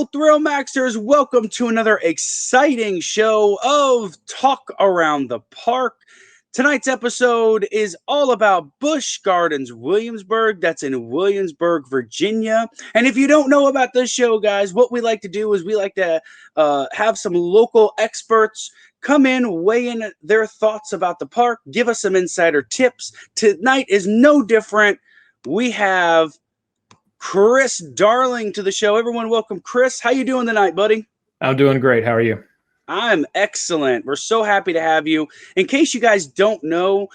Hello, Thrill Maxers. Welcome to another exciting show of Talk Around the Park. Tonight's episode is all about Busch Gardens Williamsburg. That's in Williamsburg, Virginia. And if you don't know about this show, guys, what we like to do is we like to have some local experts come in, weigh in their thoughts about the park, give us some insider tips. Tonight is no different. We have Chris Darling to the show. Everyone, welcome Chris. How you doing tonight, buddy? I'm doing great. How are you? I'm excellent. We're so happy to have you. In case you guys don't know,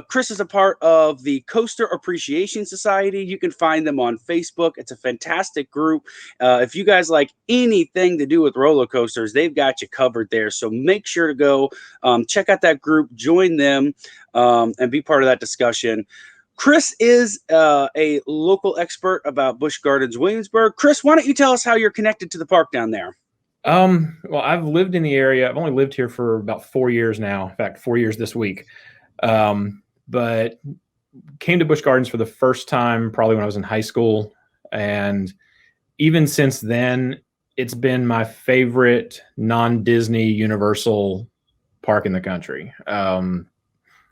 Chris is a part of the Coaster Appreciation Society. You can find them on Facebook. It's a fantastic group. If you guys like anything to do with roller coasters, they've got you covered there. So make sure to go check out that group, join them, and be part of that discussion. Chris is a local expert about Busch Gardens Williamsburg. Chris, why don't you tell us how you're connected to the park down there? Well, I've lived in the area. I've only lived here for about 4 years now. In fact, 4 years this week. But came to Busch Gardens for the first time probably when I was in high school. And even since then, it's been my favorite non-Disney Universal park in the country.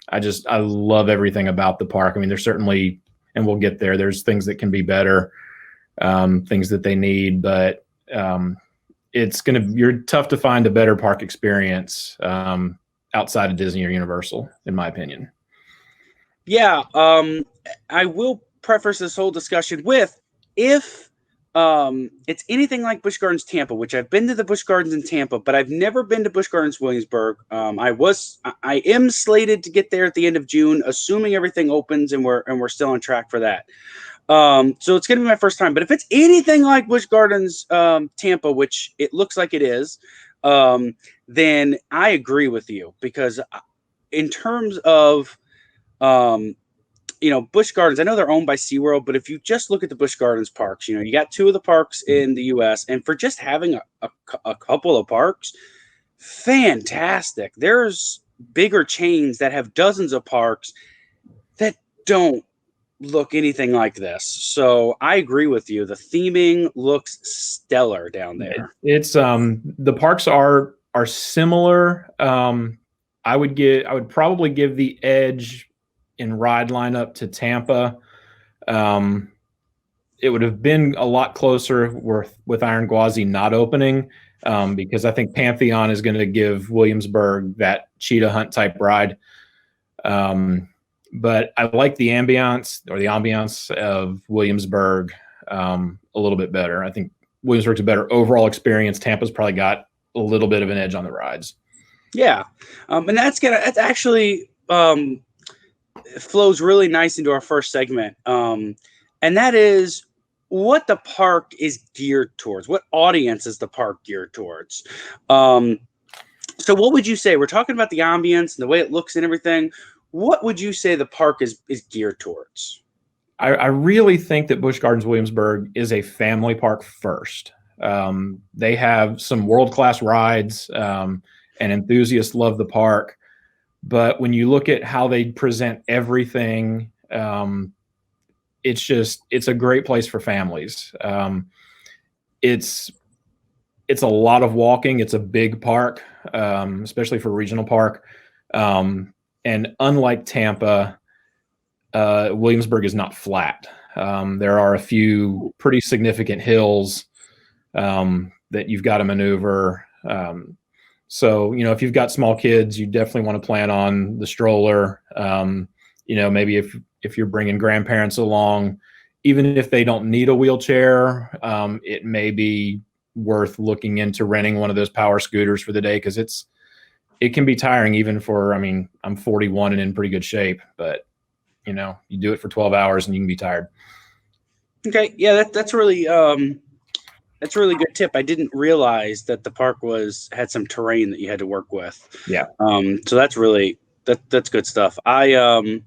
I love everything about the park. I mean, there's certainly, and we'll get there, there's things that can be better, things that they need, but you're tough to find a better park experience outside of Disney or Universal, in my opinion. Yeah. I will preface this whole discussion with, if it's anything like Busch Gardens Tampa, which I've been to the Busch Gardens in Tampa, but I've never been to Busch Gardens Williamsburg. I am slated to get there at the end of June, assuming everything opens and we're still on track for that. So it's going to be my first time. But if it's anything like Busch Gardens Tampa, which it looks like it is, then I agree with you, because in terms of Busch Gardens, I know they're owned by SeaWorld, but if you just look at the Busch Gardens parks, you got two of the parks in the U.S., and for just having a couple of parks, fantastic. There's bigger chains that have dozens of parks that don't look anything like this. So I agree with you. The theming looks stellar down there. It's the parks are similar. I would probably give the edge in ride lineup to Tampa. It would have been a lot closer with Iron Gwazi not opening, because I think Pantheon is going to give Williamsburg that cheetah hunt type ride. But I like the ambiance of Williamsburg a little bit better. I think Williamsburg's a better overall experience. Tampa's probably got a little bit of an edge on the rides. Yeah. And that's actually flows really nice into our first segment. And that is what the park is geared towards. What audience is the park geared towards? So what would you say? We're talking about the ambience and the way it looks and everything. What would you say the park is geared towards? I really think that Busch Gardens Williamsburg is a family park first. They have some world-class rides, and enthusiasts love the park. But when you look at how they present everything, it's a great place for families. It's a lot of walking. It's a big park, especially for a regional park. And unlike Tampa, Williamsburg is not flat. There are a few pretty significant hills that you've got to maneuver. So, if you've got small kids, you definitely want to plan on the stroller. Maybe if you're bringing grandparents along, even if they don't need a wheelchair, it may be worth looking into renting one of those power scooters for the day, because it can be tiring even I'm 41 and in pretty good shape, but you do it for 12 hours and you can be tired. Okay. Yeah, that's really that's a really good tip. I didn't realize that the park had some terrain that you had to work with. Yeah. So that's really that's good stuff. I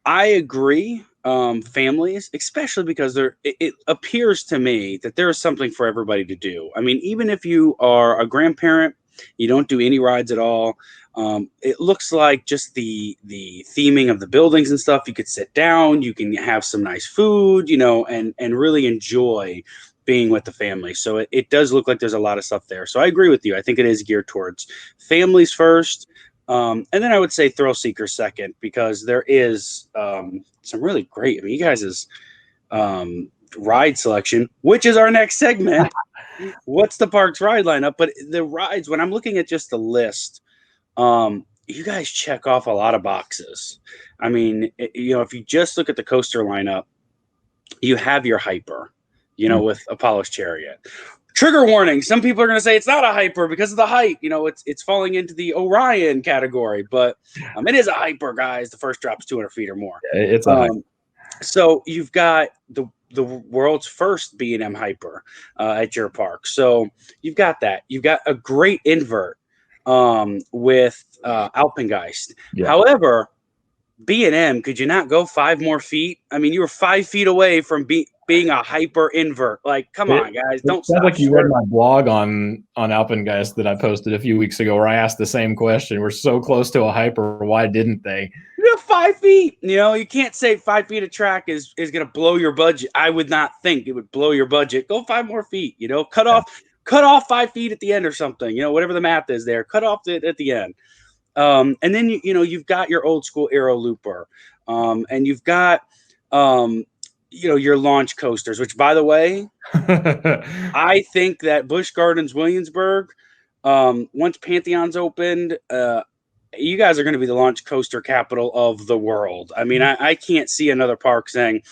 agree. Families, especially because it appears to me that there is something for everybody to do. I mean, even if you are a grandparent, you don't do any rides at all. It looks like just the theming of the buildings and stuff. You could sit down, you can have some nice food, and really enjoy being with the family. So it does look like there's a lot of stuff there. So I agree with you. I think it is geared towards families first. And then I would say thrill seekers second, because there is some really great, I mean, you guys' ride selection, which is our next segment. What's the park's ride lineup? But the rides, when I'm looking at just the list, you guys check off a lot of boxes. I mean, if you just look at the coaster lineup, you have your hyper, with Apollo's Chariot. Trigger warning. Some people are going to say it's not a hyper because of the height. It's falling into the Orion category, but it is a hyper, guys. The first drop's 200 feet or more. It's a hyper. So you've got the world's first B&M hyper at your park. So you've got that. You've got a great invert with Alpengeist. Yeah. However, B&M, could you not go 5 more feet? I mean, you were 5 feet away from being a hyper invert. Like, come on, guys, don't stop. Like you read my blog on Alpengeist that I posted a few weeks ago, where I asked the same question. We're so close to a hyper, why didn't they? 5 feet. You can't say 5 feet of track is going to blow your budget. I would not think it would blow your budget. Go 5 more feet. Cut off 5 feet at the end or something. Whatever the math is there, cut off at the end. And then you've got your old school Aero Looper, and you've got your launch coasters. Which, by the way, I think that Busch Gardens Williamsburg, once Pantheon's opened, you guys are going to be the launch coaster capital of the world. I mean, I can't see another park saying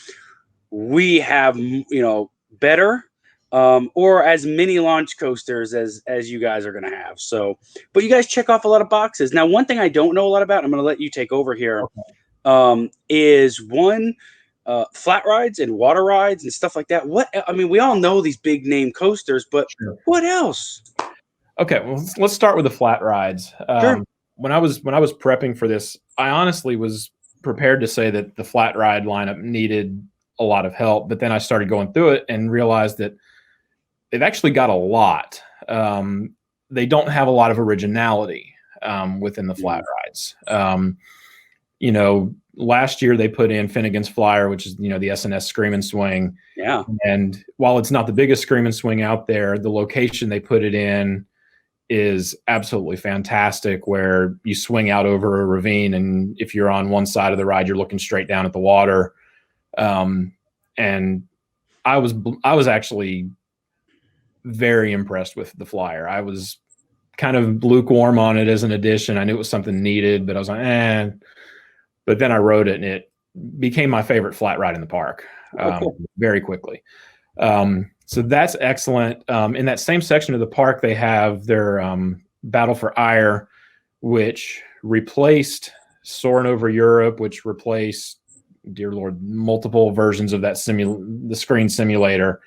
we have better or as many launch coasters as you guys are going to have. So, but you guys check off a lot of boxes. Now, one thing I don't know a lot about, I'm going to let you take over here, is flat rides and water rides and stuff like that. We all know these big name coasters, but what else? Okay, well, let's start with the flat rides. Sure. When I was prepping for this, I honestly was prepared to say that the flat ride lineup needed a lot of help, but then I started going through it and realized that they've actually got a lot. They don't have a lot of originality within the flat rides. Last year they put in Finnegan's Flyer, which is, the SNS Scream and Swing. Yeah. And while it's not the biggest Scream and Swing out there, the location they put it in is absolutely fantastic, where you swing out over a ravine, and if you're on one side of the ride, you're looking straight down at the water. And I was actually very impressed with the Flyer. I was kind of lukewarm on it as an addition. I knew it was something needed, but I was like, But then I rode it, and it became my favorite flat ride in the park very quickly. So that's excellent. In that same section of the park, they have their Battle for Ire, which replaced Soarin' Over Europe, which replaced, dear Lord, multiple versions of that the screen simulator.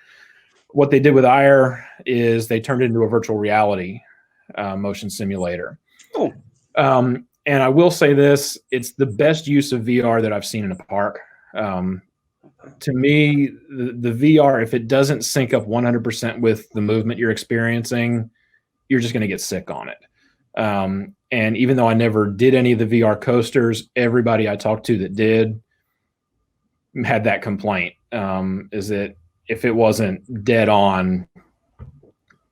What they did with Ire is they turned it into a virtual reality motion simulator. Oh. And I will say this, it's the best use of VR that I've seen in a park. To me, the VR, if it doesn't sync up 100% with the movement you're experiencing, you're just going to get sick on it. And even though I never did any of the VR coasters, everybody I talked to that did had that complaint, is that if it wasn't dead on,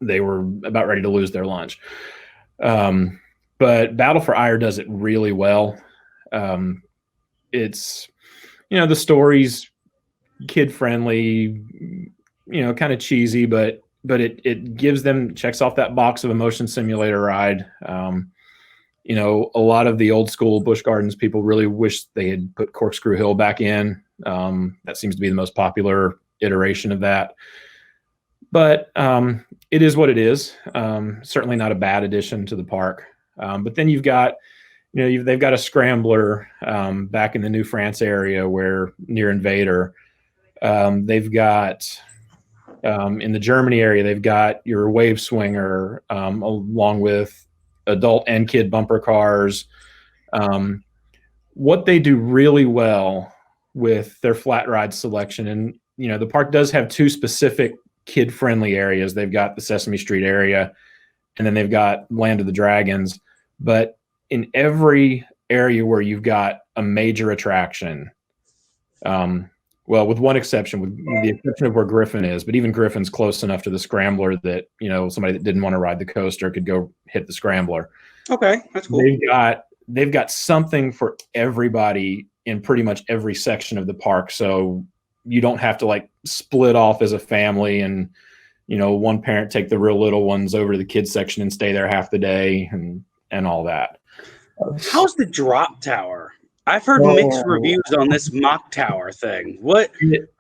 they were about ready to lose their lunch. But Battle for Ire does it really well. It's, the story's kid friendly, kind of cheesy, but it gives them, checks off that box of a motion simulator ride. A lot of the old school Busch Gardens people really wish they had put Corkscrew Hill back in. That seems to be the most popular iteration of that. But it is what it is. Certainly not a bad addition to the park. But then you've got, they've got a scrambler back in the New France area where near Invader. They've got in the Germany area, they've got your wave swinger along with adult and kid bumper cars. What they do really well with their flat ride selection, and the park does have two specific kid friendly areas. They've got the Sesame Street area, and then they've got Land of the Dragons. But in every area where you've got a major attraction, Well, with one exception, with the exception of where Griffin is, but even Griffin's close enough to the scrambler that, somebody that didn't want to ride the coaster could go hit the scrambler. Okay, that's cool. They've got something for everybody in pretty much every section of the park. So you don't have to like split off as a family and, one parent take the real little ones over to the kids section and stay there half the day and all that. How's the drop tower? I've heard mixed reviews on this mock tower thing.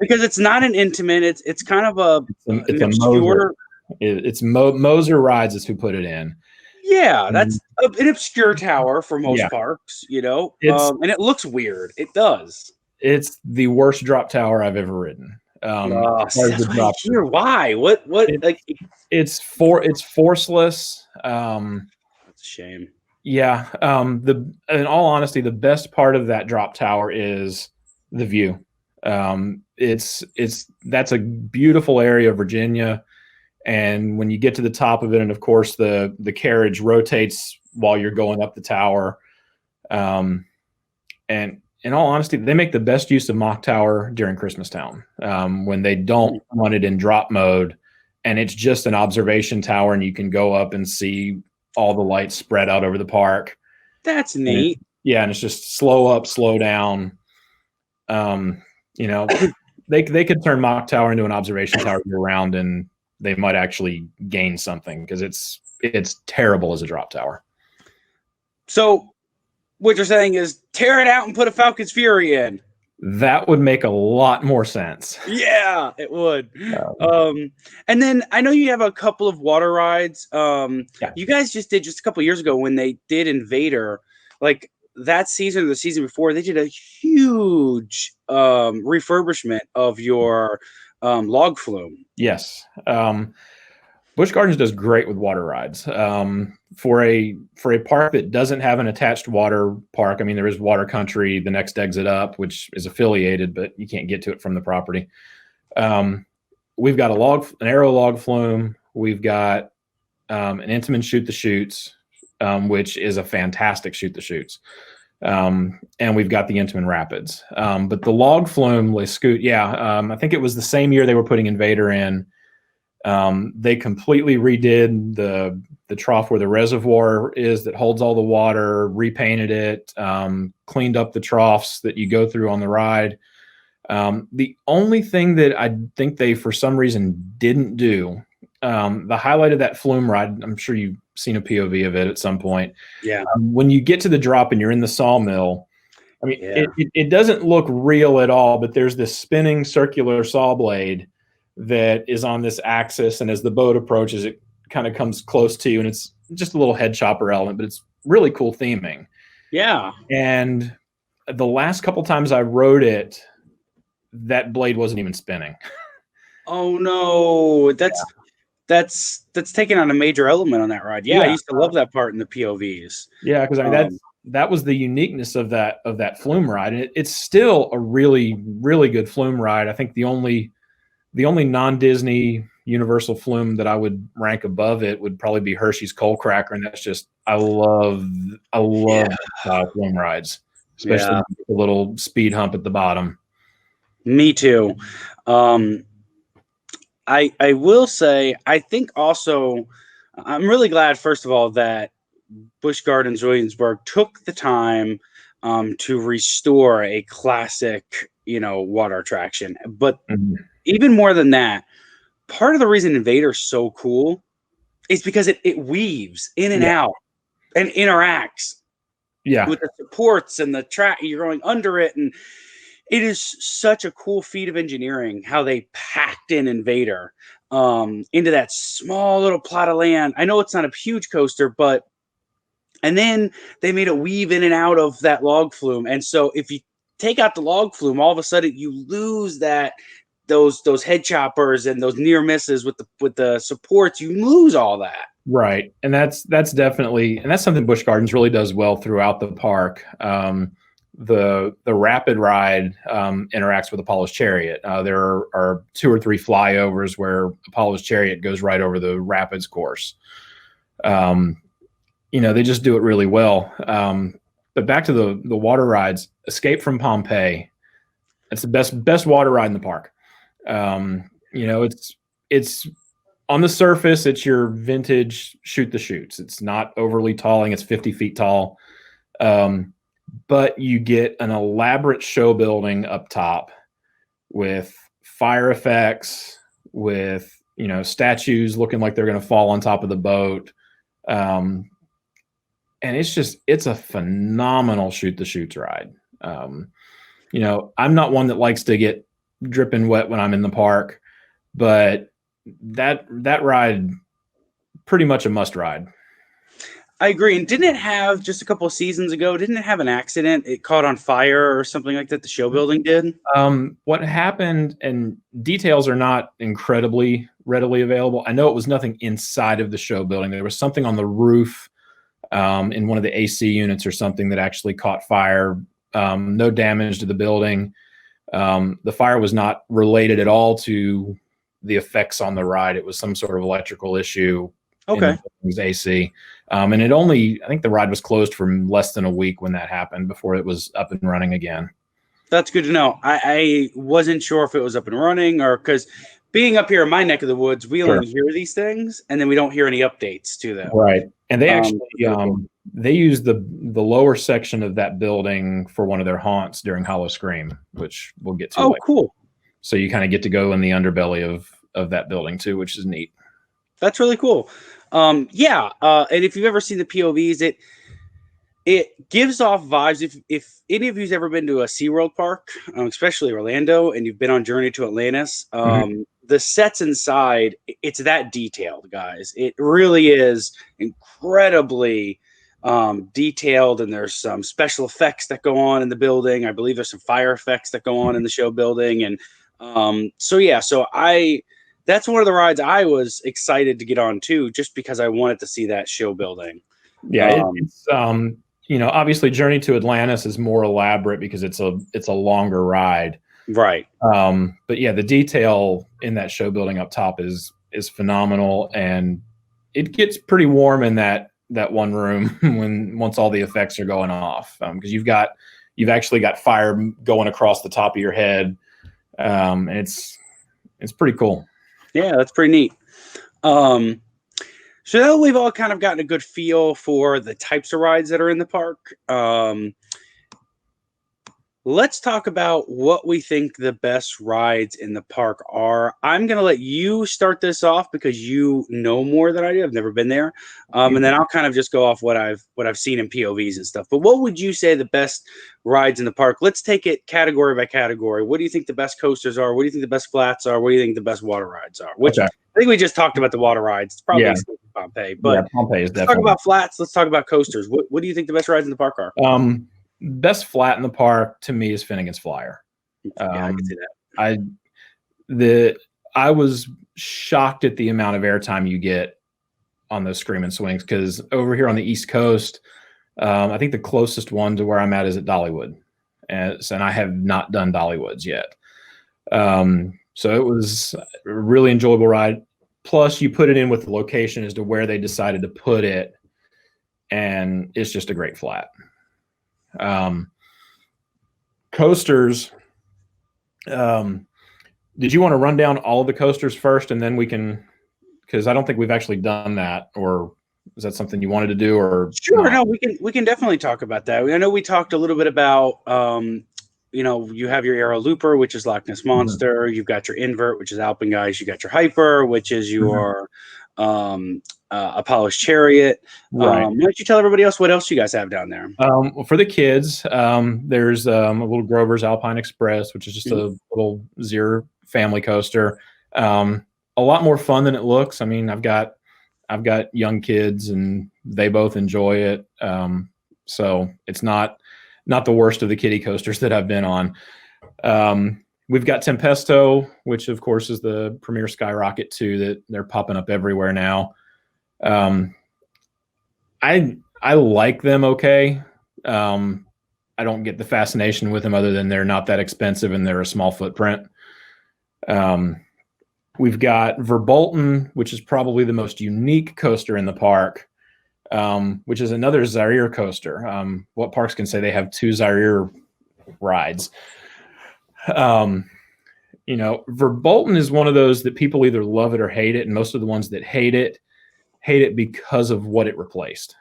Because it's not an intimate, it's kind of it's a Moser. Moser Rides is who put it in. Yeah, that's an obscure tower for most parks, and it looks weird. It does. It's the worst drop tower I've ever ridden. Why? What? It's forceless. That's a shame. Yeah. In all honesty, the best part of that drop tower is the view. That's a beautiful area of Virginia. And when you get to the top of it, and of course the carriage rotates while you're going up the tower. And in all honesty, they make the best use of Mock Tower during Christmas Town, when they don't want it in drop mode and it's just an observation tower and you can go up and see all the lights spread out over the park. That's neat. And it's just slow up, slow down. They could turn Mock Tower into an observation tower year round and they might actually gain something because it's terrible as a drop tower. So what you're saying is tear it out and put a Falcon's Fury in. That would make a lot more sense. Yeah, it would. And then I know you have a couple of water rides. You guys just did a couple of years ago when they did Invader, like that season or the season before, they did a huge refurbishment of your log flume. Yes. Busch Gardens does great with water rides. For a park that doesn't have an attached water park, I mean, there is Water Country, the next exit up, which is affiliated, but you can't get to it from the property. We've got an aero log flume. We've got an Intamin Shoot the Chutes, which is a fantastic shoot the chutes. And we've got the Intamin Rapids. But the log flume, Les Scoot, I think it was the same year they were putting Invader in. They completely redid the trough where the reservoir is that holds all the water, repainted it, cleaned up the troughs that you go through on the ride. The only thing that I think they, for some reason, didn't do, the highlight of that flume ride, I'm sure you've seen a POV of it at some point. Yeah. When you get to the drop and you're in the sawmill, I mean, it doesn't look real at all, but there's this spinning circular saw blade that is on this axis, and as the boat approaches, it kind of comes close to you, and it's just a little head chopper element, but it's really cool theming. Yeah. And the last couple times I rode it, that blade wasn't even spinning. Oh no, that's taking on a major element on that ride. I used to love that part in the POVs. Yeah, because I mean that was the uniqueness of that flume ride, and it's still a really, really good flume ride. I think the only non-Disney Universal flume that I would rank above it would probably be Hershey's Coal Cracker, and that's just I love flume rides, especially the little speed hump at the bottom. Me too. I will say I think also I'm really glad, first of all, that Busch Gardens Williamsburg took the time to restore a classic, water attraction, but. Mm-hmm. Even more than that, part of the reason Invader's so cool is because it weaves in and out and interacts with the supports and the track. You're going under it, and it is such a cool feat of engineering how they packed in Invader into that small little plot of land. I know it's not a huge coaster, and then they made it weave in and out of that log flume. And so if you take out the log flume, all of a sudden you lose those head choppers and those near misses with the supports. You lose all that. Right. And that's definitely, and that's something Busch Gardens really does well throughout the park. The rapid ride interacts with Apollo's Chariot. There are 2 or 3 flyovers where Apollo's Chariot goes right over the rapids course. They just do it really well. But back to the water rides, Escape from Pompeii. It's the best water ride in the park. You know, it's on the surface, it's your vintage shoot the chutes. It's not overly talling. It's 50 feet tall. But you get an elaborate show building up top with fire effects, with, you know, statues looking like they're going to fall on top of the boat. And it's a phenomenal shoot the chutes ride. You know, I'm not one that likes to get dripping wet when I'm in the park, but that ride, pretty much a must ride. I agree. And didn't it have, just a couple of seasons ago, didn't it have an accident? It caught on fire or something like that, the show building did? What happened, and details are not incredibly readily available. I know it was nothing inside of the show building. There was something on the roof in one of the AC units or something that actually caught fire. No damage to the building. The fire was not related at all to the effects on the ride. It was some sort of electrical issue. Okay. It was AC. And I think the ride was closed for less than a week when that happened before it was up and running again. That's good to know. I wasn't sure if it was up and running, or because being up here in my neck of the woods, we only hear these things and then we don't hear any updates to them. Right. And they actually, they use the lower section of that building for one of their haunts during Hollow Scream, which we'll get to. Oh, cool. So you kind of get to go in the underbelly of that building too, which is neat. That's really cool. And if you've ever seen the POVs, it gives off vibes. If any of you's ever been to a SeaWorld park, especially Orlando, and you've been on Journey to Atlantis, the sets inside, it's that detailed, guys. It really is incredibly detailed, and there's some special effects that go on in the building. I believe there's some fire effects that go on in the show building. And that's one of the rides I was excited to get on too, just because I wanted to see that show building. Yeah, it's you know, obviously Journey to Atlantis is more elaborate because it's a longer ride. Right. But yeah, the detail in that show building up top is phenomenal, and it gets pretty warm in that one room once all the effects are going off, because you've actually got fire going across the top of your head. And it's pretty cool. Yeah, that's pretty neat. So now we've all kind of gotten a good feel for the types of rides that are in the park. Let's talk about what we think the best rides in the park are. I'm going to let you start this off because you know more than I do. I've never been there. And then I'll kind of just go off what I've seen in POVs and stuff. But what would you say the best rides in the park? Let's take it category by category. What do you think the best coasters are? What do you think the best flats are? What do you think the best water rides are? Which I think we just talked about the water rides. It's probably Pompeii. But Pompeii is definitely. Let's talk about flats. Let's talk about coasters. What do you think the best rides in the park are? Best flat in the park to me is Finnegan's Flyer. I can see that. I was shocked at the amount of airtime you get on those Screaming Swings, because over here on the East Coast, I think the closest one to where I'm at is at Dollywood, and I have not done Dollywoods yet. So it was a really enjoyable ride. Plus, you put it in with the location as to where they decided to put it, and it's just a great flat. Coasters. Did you want to run down all of the coasters first, and then we can, because I don't think we've actually done that, or is that something you wanted to do? Or sure, no, we can definitely talk about that. I know we talked a little bit about, you have your Aero Looper, which is Loch Ness Monster. You've got your Invert, which is Alpengeist. You got your Hyper, which is your Apollo's Chariot. Right. Why don't you tell everybody else what else you guys have down there? For the kids, there's a little Grover's Alpine Express, which is just a little zero family coaster. A lot more fun than it looks. I mean, I've got young kids and they both enjoy it. So it's not the worst of the kiddie coasters that I've been on. We've got Tempesto, which of course is the premier Skyrocket 2 that they're popping up everywhere now. I like them okay. I don't get the fascination with them other than they're not that expensive and they're a small footprint. We've got Verbolten, which is probably the most unique coaster in the park, which is another Zaire coaster. What parks can say they have two Zaire rides? Verbolten is one of those that people either love it or hate it, and most of the ones that hate it because of what it replaced.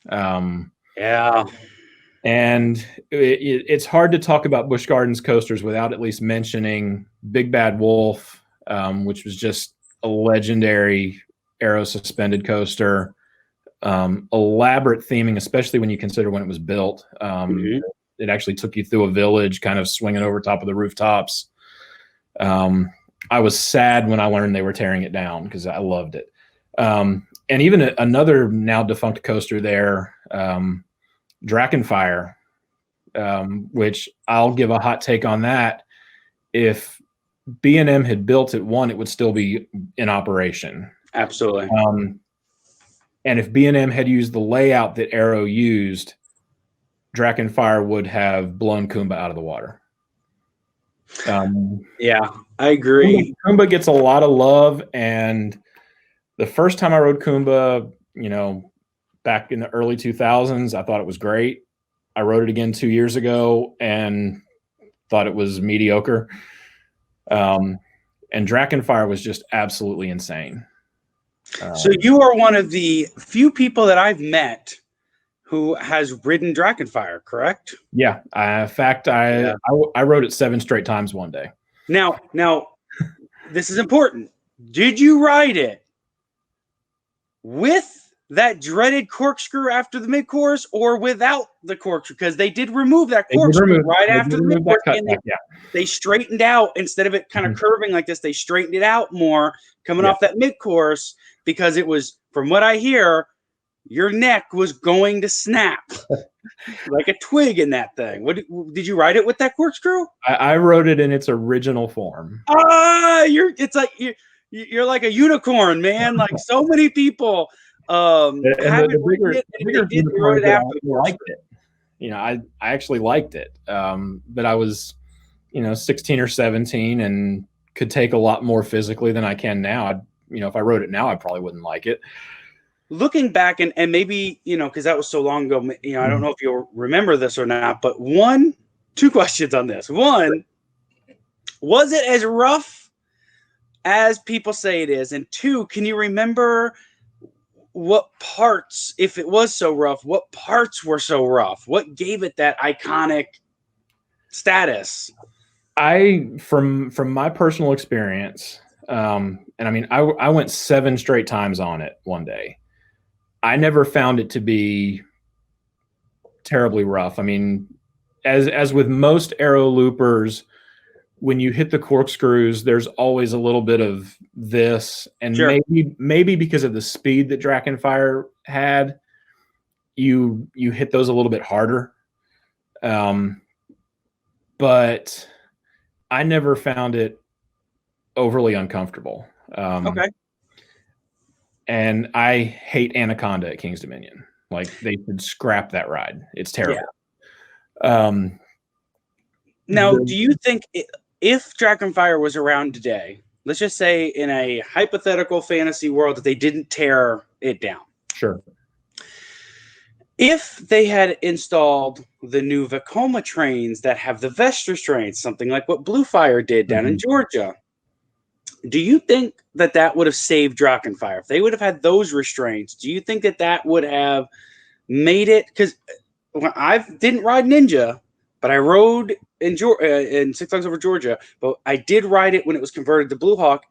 Yeah. And it's hard to talk about Busch Gardens coasters without at least mentioning Big Bad Wolf, which was just a legendary aero suspended coaster. Elaborate theming, especially when you consider when it was built. It actually took you through a village, kind of swinging over top of the rooftops. I was sad when I learned they were tearing it down because I loved it. And even another now defunct coaster there, Drakenfire, which I'll give a hot take on that. If B&M had built it, it would still be in operation. Absolutely. And if B&M had used the layout that Aero used, Drakenfire would have blown Kumba out of the water. Yeah, I agree. Kumba gets a lot of love, and the first time I rode Kumba, back in the early 2000s, I thought it was great. I rode it again 2 years ago and thought it was mediocre. And Drakenfire was just absolutely insane. So you are one of the few people that I've met who has ridden Drakenfire, correct? Yeah. In fact, I rode it 7 straight times one day. Now, this is important. Did you ride it with that dreaded corkscrew after the mid-course or without the corkscrew? Because they did remove that corkscrew right after the mid-course, and they straightened out, instead of it kind of curving like this, they straightened it out more coming off that mid-course, because it was, from what I hear, your neck was going to snap like a twig in that thing. Did you ride it with that corkscrew? I rode it in its original form. You're like a unicorn, man. Like so many people liked it. I actually liked it. But I was 16 or 17 and could take a lot more physically than I can now. If I rode it now, I probably wouldn't like it. Looking back, and maybe, because that was so long ago, I don't know if you'll remember this or not, but two questions on this. One, was it as rough as people say it is? And two, can you remember what parts, if it was so rough, what parts were so rough? What gave it that iconic status? From my personal experience, and I went 7 straight times on it one day. I never found it to be terribly rough. As with most aero loopers, when you hit the corkscrews, there's always a little bit of this, and maybe because of the speed that Drakenfire had, you hit those a little bit harder. But I never found it overly uncomfortable. Okay. And I hate Anaconda at King's Dominion. Like, they should scrap that ride. It's terrible. Yeah. Now, do you think if Drakenfire was around today, let's just say in a hypothetical fantasy world that they didn't tear it down. Sure. If they had installed the new Vekoma trains that have the vest restraints, something like what Blue Fire did down in Georgia, do you think that would have saved Drakenfire? If they would have had those restraints, do you think that would have made it? Because I didn't ride Ninja, but I rode in Six Flags Over Georgia. But I did ride it when it was converted to Blue Hawk,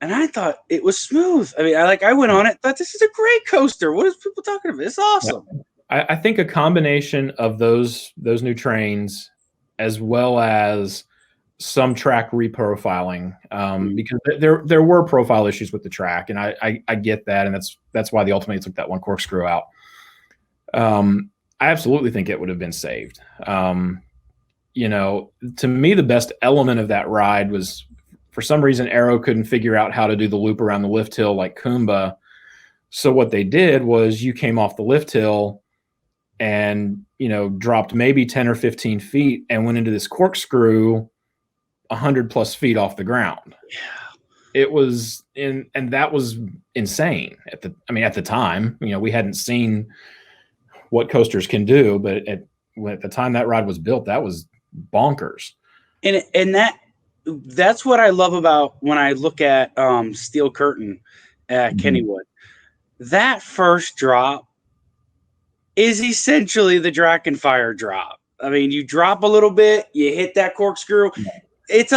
and I thought it was smooth. I went on it, thought this is a great coaster. What is people talking about? It's awesome. Yeah. I think a combination of those new trains, as well as some track reprofiling, because there were profile issues with the track, and I get that, and that's why they ultimately took that one corkscrew out. I absolutely think it would have been saved. To me, the best element of that ride was, for some reason, Aero couldn't figure out how to do the loop around the lift hill like Kumba. So what they did was, you came off the lift hill and dropped maybe 10 or 15 feet and went into this corkscrew 100+ feet off the ground. Yeah. It was and that was insane at the time. We hadn't seen what coasters can do, but at the time that ride was built, that was bonkers. And that's what I love about when I look at Steel Curtain at Kennywood. That first drop is essentially the Drakenfire drop. I mean, you drop a little bit, you hit that corkscrew. It's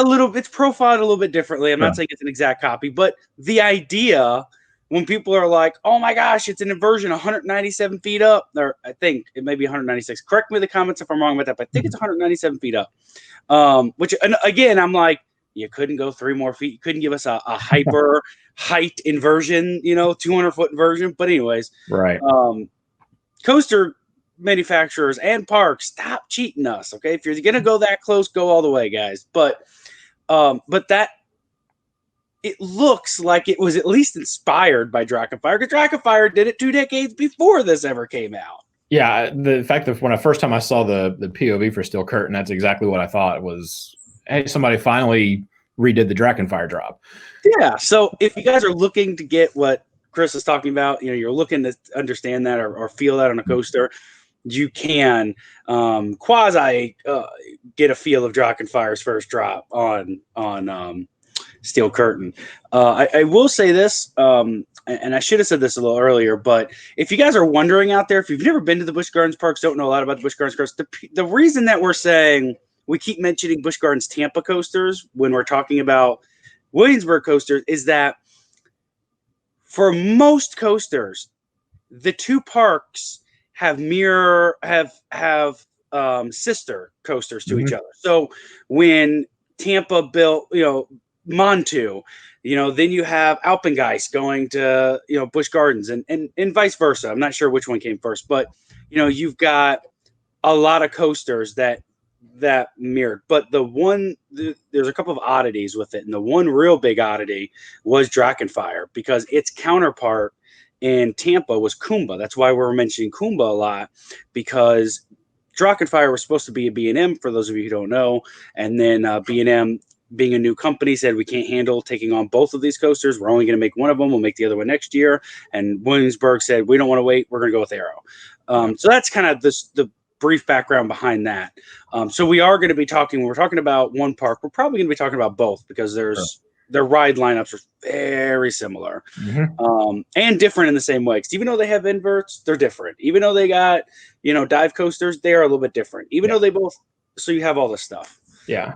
profiled a little bit differently. I'm not saying it's an exact copy, but the idea, when people are like, "Oh my gosh, it's an inversion 197 feet up," or I think it may be 196. Correct me in the comments if I'm wrong about that, but I think it's 197 feet up. Which again, I'm like, you couldn't go 3 more feet. You couldn't give us a hyper height inversion, 200-foot inversion. But anyways, right. Coaster manufacturers and parks, stop cheating us. Okay, if you're gonna go that close, go all the way, guys. But that it looks like it was at least inspired by Drakenfire, because Drakenfire did it 2 decades before this ever came out. Yeah, the fact that when first time I saw the POV for Steel Curtain, that's exactly what I thought was, hey, somebody finally redid the Drakenfire drop. Yeah, so if you guys are looking to get what Chris is talking about, you're looking to understand that or feel that on a coaster, you can quasi get a feel of Drakenfire's first drop on Steel Curtain. I will say this, and I should have said this a little earlier, but if you guys are wondering out there, if you've never been to the Busch Gardens parks, don't know a lot about the Busch Gardens coasters, the reason that we're saying we keep mentioning Busch Gardens Tampa coasters when we're talking about Williamsburg coasters is that for most coasters, the 2 parks have sister coasters to each other. So when Tampa built, Montu, then you have Alpengeist going to, Busch Gardens and vice versa. I'm not sure which one came first, but, you've got a lot of coasters that mirrored. But there's a couple of oddities with it. And the one real big oddity was Drakenfire, because its counterpart in Tampa was Kumba. That's why we're mentioning Kumba a lot, because Drakenfire was supposed to be a B&M, for those of you who don't know. And then B&M, being a new company, said we can't handle taking on both of these coasters. We're only going to make one of them. We'll make the other one next year. And Williamsburg said, we don't want to wait. We're going to go with Arrow. So that's kind of the brief background behind that. So we are going to be talking, when we're talking about one park, we're probably going to be talking about both, because their ride lineups are very similar and different in the same way. Because even though they have inverts, they're different. Even though they got, dive coasters, they are a little bit different. Even though they both, so you have all this stuff. Yeah.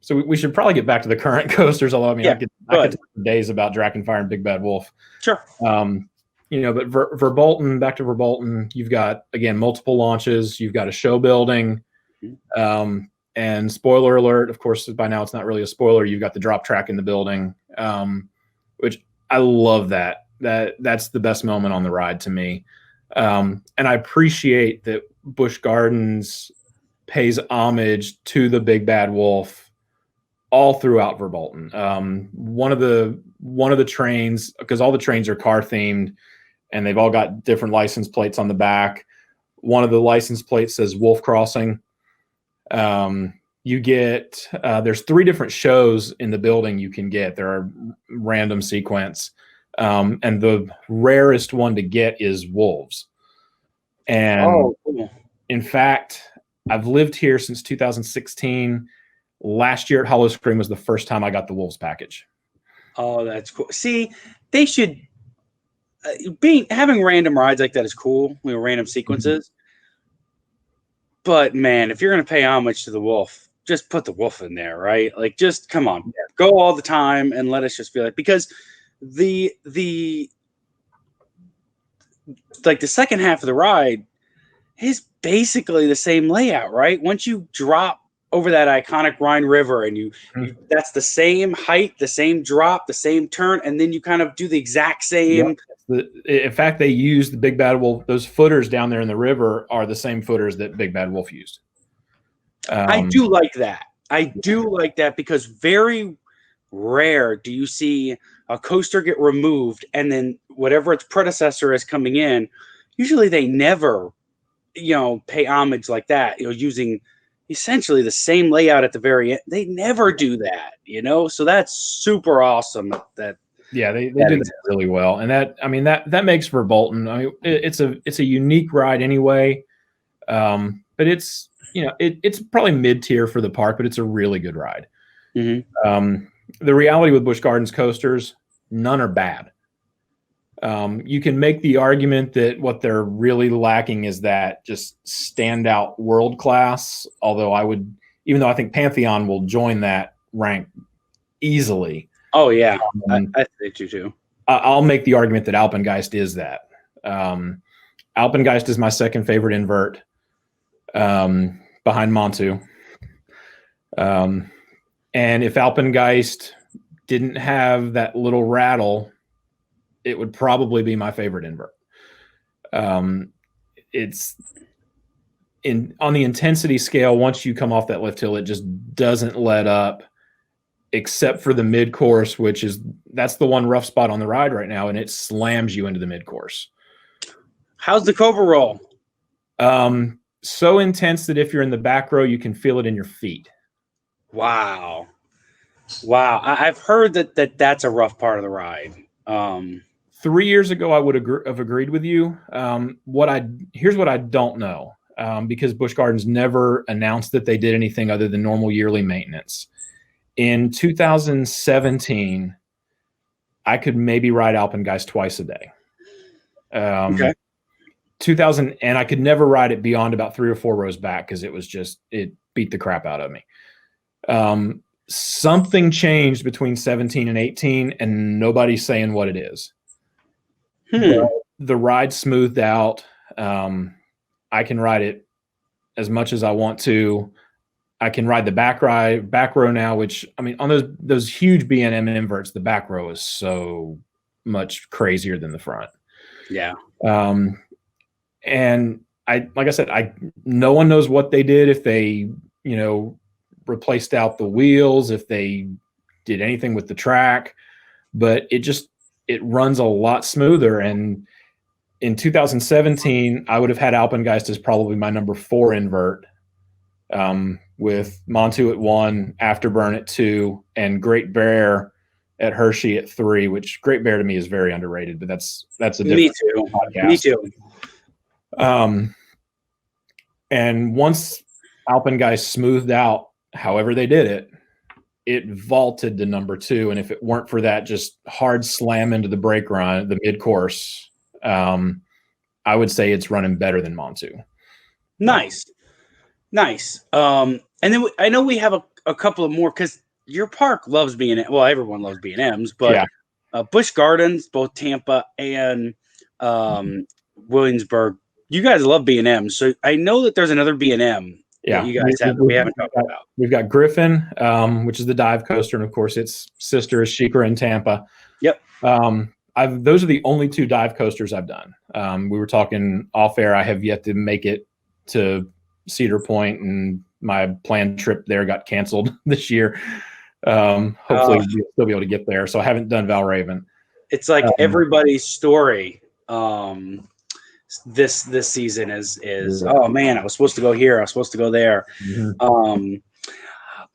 So we should probably get back to the current coasters, although I could talk for days about Drakenfire and Big Bad Wolf. Sure. But Verbolten, back to Verbolten, you've got, again, multiple launches. You've got a show building. And spoiler alert, of course, by now it's not really a spoiler. You've got the drop track in the building, which I love that. That's the best moment on the ride to me. And I appreciate that Busch Gardens pays homage to the Big Bad Wolf all throughout Verbolten. One of the trains, because all the trains are car themed and they've all got different license plates on the back. One of the license plates says Wolf Crossing. You get, there's 3 different shows in the building you can get. There are random sequence. And the rarest one to get is wolves. And in fact, I've lived here since 2016. Last year at Hollow Scream was the first time I got the wolves package. Oh, that's cool. See, they should having random rides like that is cool. Random sequences. But man, if you're going to pay homage to the wolf, just put the wolf in there, right? Like, just come on, go all the time and let us just feel like, because the second half of the ride is basically the same layout, right? Once you drop over that iconic Rhine River and you that's the same height, the same drop, the same turn, and then you kind of do the exact same. In fact, they used the Big Bad Wolf. Those footers down there in the river are the same footers that Big Bad Wolf used. I do like that. I do like that, because very rare do you see a coaster get removed and then whatever its predecessor is coming in. Usually they never, pay homage like that, using essentially the same layout at the very end. They never do that, so that's super awesome. They do that really well. And that makes Verbolten, it's a unique ride anyway. But it's it's probably mid-tier for the park, but it's a really good ride. Mm-hmm. The reality with Busch Gardens coasters, none are bad. You can make the argument that what they're really lacking is that just standout world class. Although even though I think Pantheon will join that rank easily. Oh yeah, I think you too. I'll make the argument that Alpengeist is that. Alpengeist is my second favorite invert, behind Montu. And if Alpengeist didn't have that little rattle, it would probably be my favorite invert. It's on the intensity scale. Once you come off that lift hill, it just doesn't let up, except for the mid course, that's the one rough spot on the ride right now, and it slams you into the mid course. How's the Cobra roll? So intense that if you're in the back row, you can feel it in your feet. Wow. I've heard that's a rough part of the ride. 3 years ago, I would have agreed with you. Here's what I don't know, because Busch Gardens never announced that they did anything other than normal yearly maintenance. In 2017, I could maybe ride Alpengeist twice a day. Okay. And I could never ride it beyond about 3 or 4 rows back because it beat the crap out of me. Something changed between 17 and 18, and nobody's saying what it is. The ride smoothed out. I can ride it as much as I want to. I can ride the back row now, which, I mean, on those huge B&M inverts, the back row is so much crazier than the front. Yeah. And like I said, no one knows what they did, if they, replaced out the wheels, if they did anything with the track, but it runs a lot smoother. And in 2017, I would have had Alpengeist as probably my number 4 invert, with Montu at 1, Afterburn at 2, and Great Bear at Hershey at 3, which Great Bear to me is very underrated, but that's a different podcast. Me too. And once Alpengeist smoothed out, however they did it vaulted to number 2. And if it weren't for that just hard slam into the brake run, the mid course, I would say it's running better than Montu. Nice. And then I know we have a couple of more, because your park loves B&M. Well, everyone loves B&Ms, but Busch Gardens, both Tampa and Williamsburg, you guys love B&M. So I know that there's another B&M that you guys have that we haven't talked about. We've got Griffin, which is the dive coaster, and of course its sister is SheiKra in Tampa. Yep. Those are the only 2 dive coasters I've done. We were talking off air. I have yet to make it to Cedar Point, and my planned trip there got canceled this year. Hopefully we'll still be able to get there. So I haven't done Valraven. It's like everybody's story this season is oh man, I was supposed to go here, I was supposed to go there. Mm-hmm.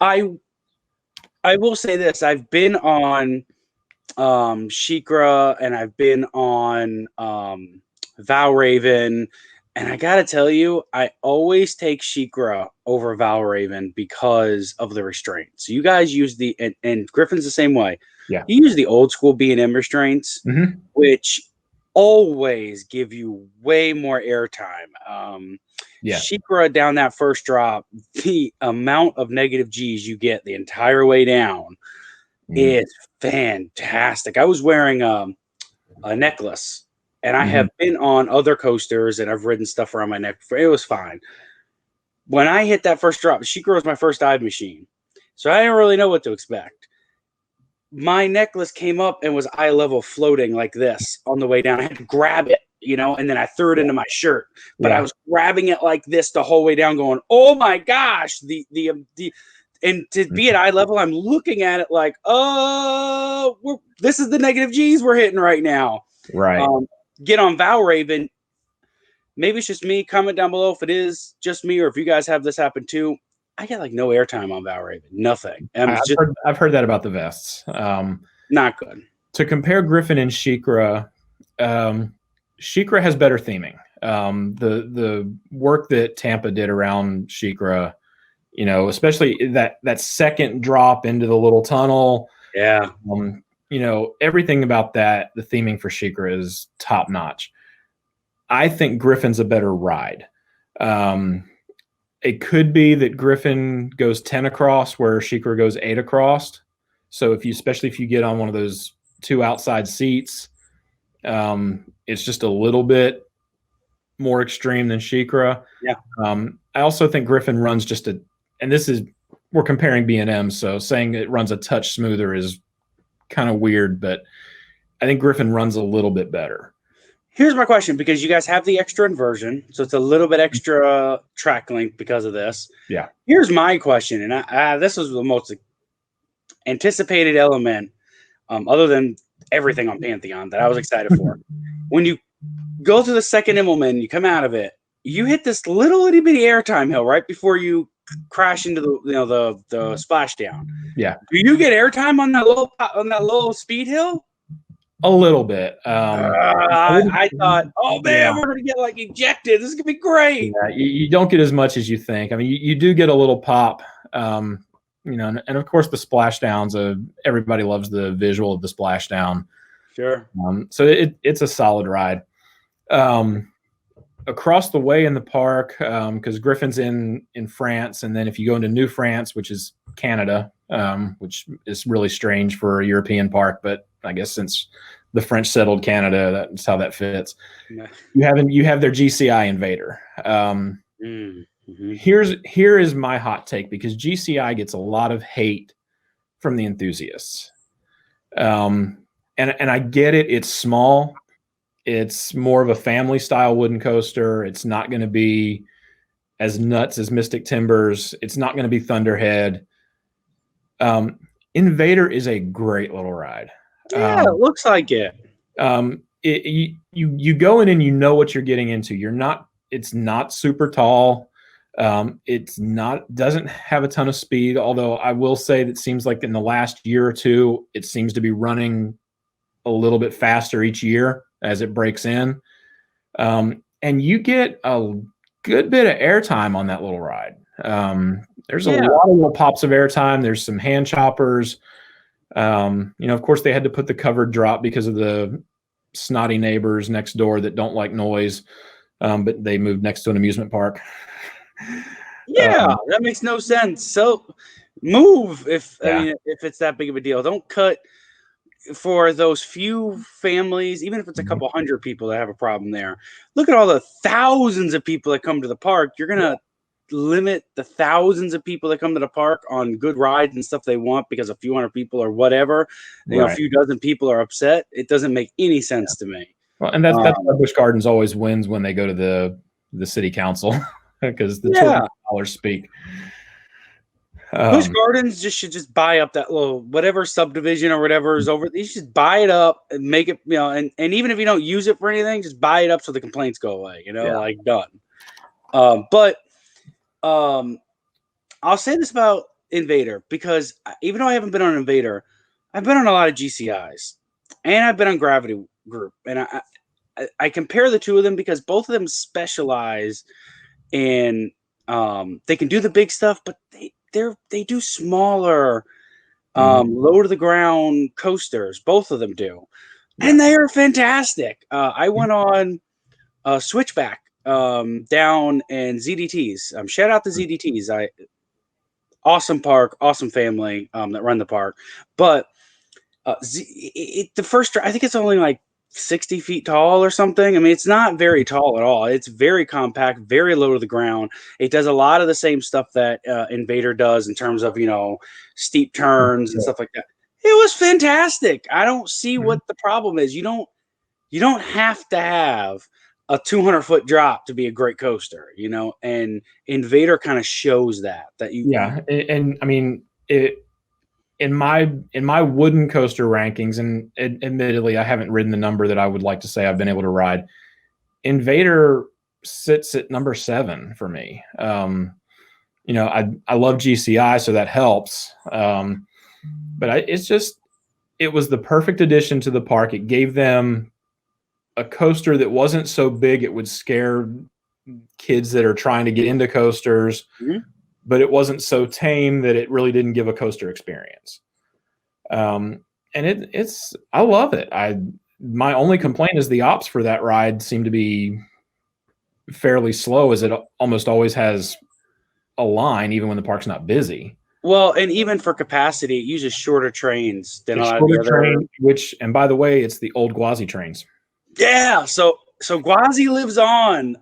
I will say this: I've been on SheiKra, and I've been on Valraven, and I gotta tell you, I always take SheiKra over Valraven because of the restraints. You guys use and Griffin's the same way. Yeah, you use the old school B&M restraints, which always give you way more airtime. SheiKra down that first drop, the amount of negative G's you get the entire way down is fantastic. I was wearing a necklace, and I have been on other coasters, and I've ridden stuff around my neck. It was fine. When I hit that first drop, SheiKra was my first dive machine, so I didn't really know what to expect. My necklace came up and was eye level floating like this on the way down. I had to grab it, and then I threw it into my shirt. But I was grabbing it like this the whole way down, going, "Oh my gosh!" And to be at eye level, I'm looking at it like, "Oh, this is the negative G's we're hitting right now." Right. Get on Valraven. Maybe it's just me. Comment down below if it is just me, or if you guys have this happen too. I get like no airtime on Valraven, nothing. I've heard that about the vests. Not good. To compare Griffin and SheiKra, SheiKra has better theming. The work that Tampa did around SheiKra, especially that second drop into the little tunnel. Yeah. Everything about that, the theming for SheiKra is top notch. I think Griffin's a better ride. It could be that Griffin goes 10 across where SheiKra goes 8 across. So especially if you get on one of those 2 outside seats, it's just a little bit more extreme than SheiKra. Yeah. I also think Griffin runs we're comparing B&M, so saying it runs a touch smoother is kind of weird, but I think Griffin runs a little bit better. Here's my question, because you guys have the extra inversion, so it's a little bit extra track length because of this. Yeah. Here's my question, and this was the most anticipated element, other than everything on Pantheon, that I was excited for. When you go through the second Immelman, you come out of it, you hit this little itty bitty airtime hill right before you crash into the splashdown. Yeah. Do you get airtime on that little speed hill? A little bit. I thought, oh man, we're gonna get like ejected. This is gonna be great. Yeah, you don't get as much as you think. I mean, you do get a little pop, and of course the splashdowns. Everybody loves the visual of the splashdown. Sure. So it's a solid ride. Across the way in the park, because Griffin's in France, and then if you go into New France, which is Canada, which is really strange for a European park, but I guess since the French settled Canada, that's how that fits. Yeah. You have their GCI Invader. Here is my hot take, because GCI gets a lot of hate from the enthusiasts, and I get it. It's small. It's more of a family style wooden coaster. It's not going to be as nuts as Mystic Timbers. It's not going to be Thunderhead. Invader is a great little ride. Yeah, it looks like it. You go in and you know what you're getting into. It's not super tall. Doesn't have a ton of speed, although I will say that it seems like in the last year or two, it seems to be running a little bit faster each year as it breaks in. And you get a good bit of airtime on that little ride. There's a lot of little pops of airtime. There's some hand choppers. Of course, they had to put the covered drop because of the snotty neighbors next door that don't like noise, but they moved next to an amusement park. Yeah, that makes no sense. So move if it's that big of a deal. Don't cut for those few families, even if it's a couple hundred people that have a problem there. Look at all the thousands of people that come to the park. You're going to limit the thousands of people that come to the park on good rides and stuff they want because a few hundred people or whatever, a few dozen people are upset. It doesn't make any sense to me. Well, and that's why Busch Gardens always wins when they go to the city council, because the children dollars speak. Busch Gardens should just buy up that little whatever subdivision or whatever is over. You should buy it up and make it, and even if you don't use it for anything, just buy it up so the complaints go away. Like done. But I'll say this about Invader, because even though I haven't been on Invader, I've been on a lot of GCIs, and I've been on Gravity Group, and I compare the two of them because both of them specialize in they can do the big stuff, but they do smaller, low to the ground coasters. Both of them do, and they are fantastic. I went on Switchback down in ZDTs. Shout out to ZDTs. Awesome park, awesome family that run the park. But the first, I think it's only like 60 feet tall or something. I mean, it's not very tall at all. It's very compact, very low to the ground. It does a lot of the same stuff that Invader does in terms of, steep turns and stuff like that. It was fantastic. I don't see what the problem is. You don't have to have a 200-foot drop to be a great coaster, and Invader kind of shows that you. Yeah. And I mean, in my wooden coaster rankings, and admittedly, I haven't ridden the number that I would like to say I've been able to ride. Invader sits at number 7 for me. I love GCI, so that helps. But it was the perfect addition to the park. It gave them a coaster that wasn't so big it would scare kids that are trying to get into coasters, but it wasn't so tame that it really didn't give a coaster experience. And it's I love it. My only complaint is the ops for that ride seem to be fairly slow, as it almost always has a line, even when the park's not busy. Well, and even for capacity, it uses shorter trains than a lot of Shorter the other. train, which, and by the way, it's the old Gwazi trains. Yeah, so Gwazi lives on,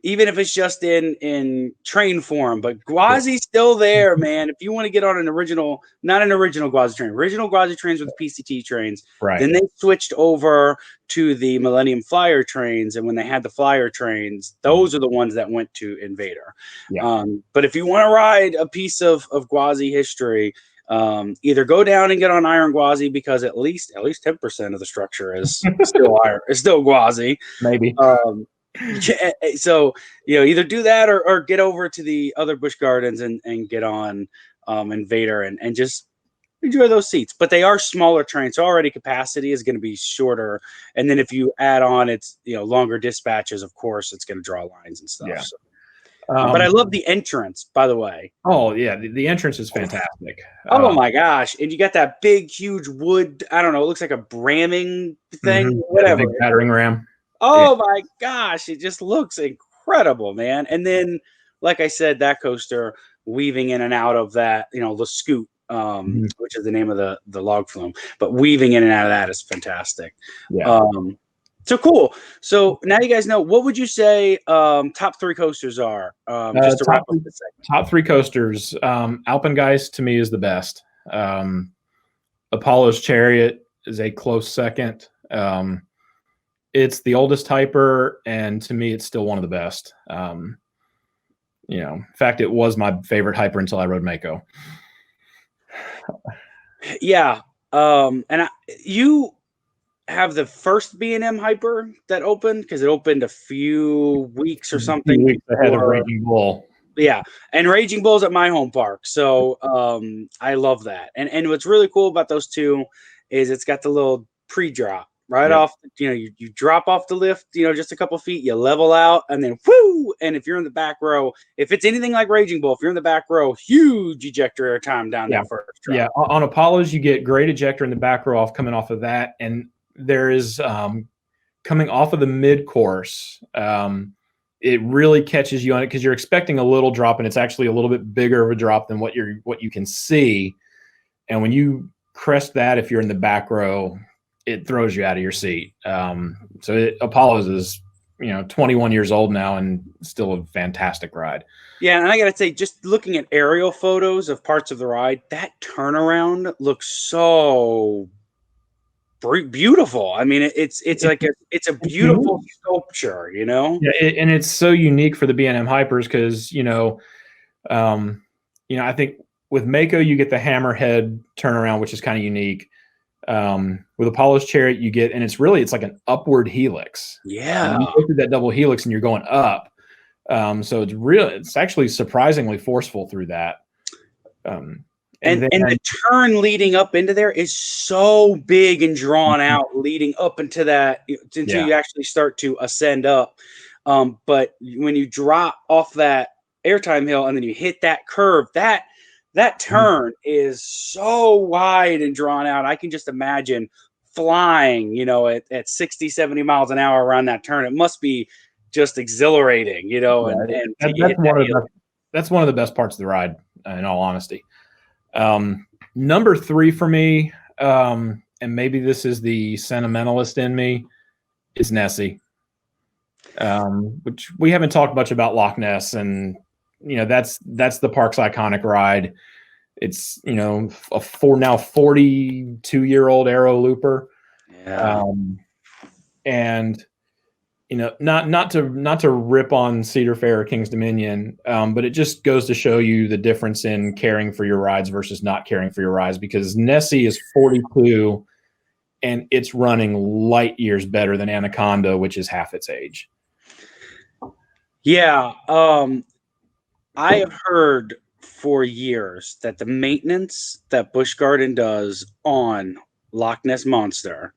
even if it's just in train form. But Gwazi's still there, man. If you want to get on an original, not an original Gwazi train, original Gwazi trains with PCT trains. Right. Then they switched over to the Millennium Flyer trains, and when they had the Flyer trains, those are the ones that went to Invader. Yeah. But if you want to ride a piece of Gwazi history, either go down and get on Iron Gwazi, because at least 10% of the structure is still iron, it's still Gwazi. Maybe. So either do that or get over to the other Busch Gardens and get on Invader and just enjoy those seats. But they are smaller trains, so already capacity is going to be shorter, and then if you add on it's longer dispatches, of course it's going to draw lines and stuff. Yeah. So. But I love the entrance, by the way. Oh yeah, the entrance is fantastic. Oh my gosh! And you got that big, huge wood. I don't know. It looks like a bramming thing, whatever. Big battering ram. Oh my gosh! It just looks incredible, man. And then, like I said, that coaster weaving in and out of that, the scoot, which is the name of the log flume, but weaving in and out of that is fantastic. Yeah. So cool. So now you guys know. What would you say top 3 coasters are? Just to wrap up this segment. Top 3 coasters. Alpengeist to me is the best. Apollo's Chariot is a close second. It's the oldest hyper, and to me, it's still one of the best. In fact, it was my favorite hyper until I rode Mako. Yeah. And you have the first B&M hyper that opened, because it opened a few weeks or something. A few weeks ahead of Raging Bull. Yeah, and Raging Bull's at my home park, so I love that. And what's really cool about those two is it's got the little pre-drop right off. You drop off the lift, just a couple feet, you level out, and then whoo! And if you're in the back row, if it's anything like Raging Bull, if you're in the back row, huge ejector air time down that first drop. Yeah, on Apollo's you get great ejector in the back row coming off of that, and there is coming off of the mid course. It really catches you on it because you're expecting a little drop, and it's actually a little bit bigger of a drop than what you can see. And when you crest that, if you're in the back row, it throws you out of your seat. Apollo's is 21 years old now and still a fantastic ride. Yeah, and I gotta say, just looking at aerial photos of parts of the ride, that turnaround looks so beautiful. I mean, it's a beautiful sculpture, Yeah, and it's so unique for the B&M hypers because I think with Mako you get the hammerhead turnaround, which is kind of unique. With Apollo's Chariot you get, and it's like an upward helix. Yeah, you go through that double helix and you're going up. So it's actually surprisingly forceful through that. And the turn leading up into there is so big and drawn out, leading up into that until you actually start to ascend up. But when you drop off that airtime hill and then you hit that curve, that turn is so wide and drawn out. I can just imagine flying, at 60, 70 miles an hour around that turn. It must be just exhilarating, that's one of the best parts of the ride, in all honesty. Number 3 for me, and maybe this is the sentimentalist in me, is Nessie. Which we haven't talked much about Loch Ness, and that's the park's iconic ride. It's a now 42-year-old aero looper. Yeah. And not to rip on Cedar Fair or King's Dominion, but it just goes to show you the difference in caring for your rides versus not caring for your rides, because Nessie is 42 and it's running light years better than Anaconda, which is half its age. Yeah. I have heard for years that the maintenance that Busch Garden does on Loch Ness Monster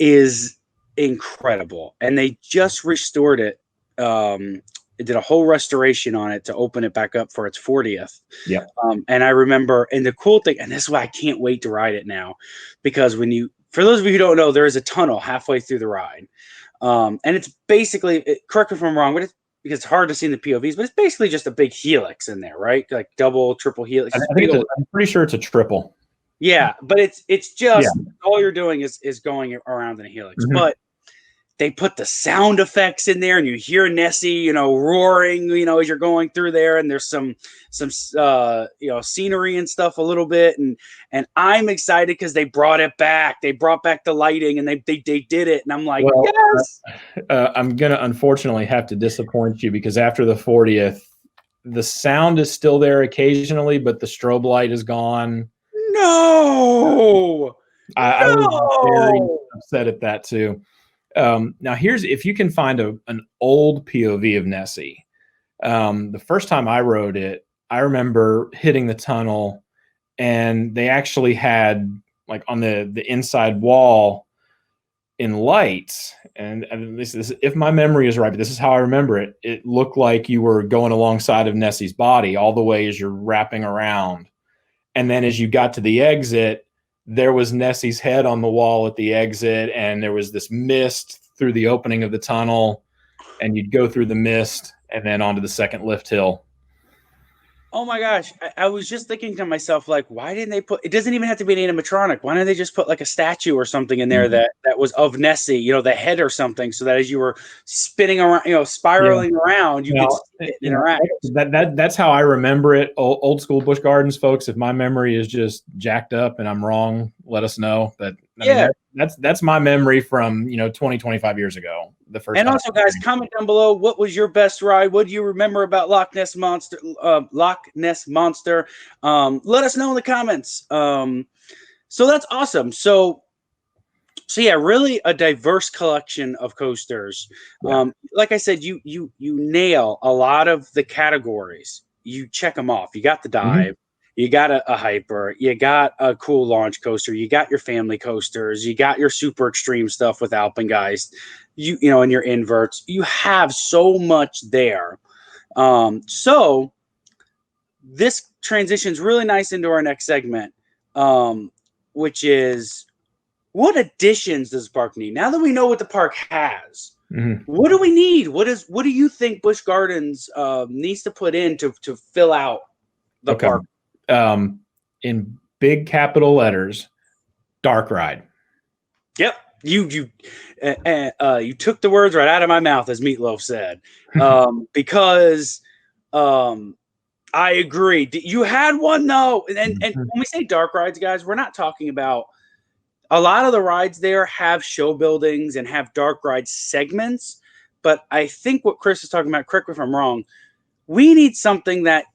is incredible, and they just restored it. It did a whole restoration on it to open it back up for its 40th. Yeah. And I remember, and the cool thing, and this is why I can't wait to ride it now, because for those of you who don't know, there is a tunnel halfway through the ride. And it's basically, correct me if I'm wrong, but because it's hard to see in the POVs, but it's basically just a big helix in there, right? Like double, triple helix. I'm pretty sure it's a triple. Yeah, but it's just all you're doing is going around in a helix. Mm-hmm. But they put the sound effects in there, and you hear Nessie, roaring, as you're going through there, and there's some scenery and stuff a little bit, and I'm excited because they brought it back. They brought back the lighting, and they did it, and I'm like, yes. I'm gonna unfortunately have to disappoint you, because after the 40th, the sound is still there occasionally, but the strobe light is gone. No, I was very upset at that too. Now if you can find an old POV of Nessie, the first time I rode it, I remember hitting the tunnel, and they actually had, like, on the inside wall in lights, and this is, if my memory is right, but this is how I remember it, it looked like you were going alongside of Nessie's body all the way as you're wrapping around. And then as you got to the exit, there was Nessie's head on the wall at the exit, and there was this mist through the opening of the tunnel, and you'd go through the mist and then onto the second lift hill. Oh my gosh. I was just thinking to myself, like, why didn't they it doesn't even have to be an animatronic. Why didn't they just put like a statue or something in there that was of Nessie, the head or something, so that as you were spinning around, spiraling around, you could see it interact. That's how I remember it. Old school Busch Gardens folks, if my memory is just jacked up and I'm wrong, let us know. But that's my memory from 20, 25 years ago. The first. And also, guys, comment down below, what was your best ride? What do you remember about Loch Ness Monster? Let us know in the comments. So that's awesome. So yeah, really a diverse collection of coasters. Yeah. Like I said, you nail a lot of the categories. You check them off. You got the dive. You got a hyper, you got a cool launch coaster, you got your family coasters, you got your super extreme stuff with Alpengeist, and your inverts. You have so much there. So this transitions really nice into our next segment, which is, what additions does the park need? Now that we know what the park has, what do we need? What do you think Busch Gardens needs to put in to fill out the park? In big capital letters, dark ride. Yep. You took the words right out of my mouth, as Meatloaf said. Because I agree. You had one though. And when we say dark rides, guys, we're not talking about, a lot of the rides there have show buildings and have dark ride segments. But I think what Chris is talking about, correct me if I'm wrong, we need something that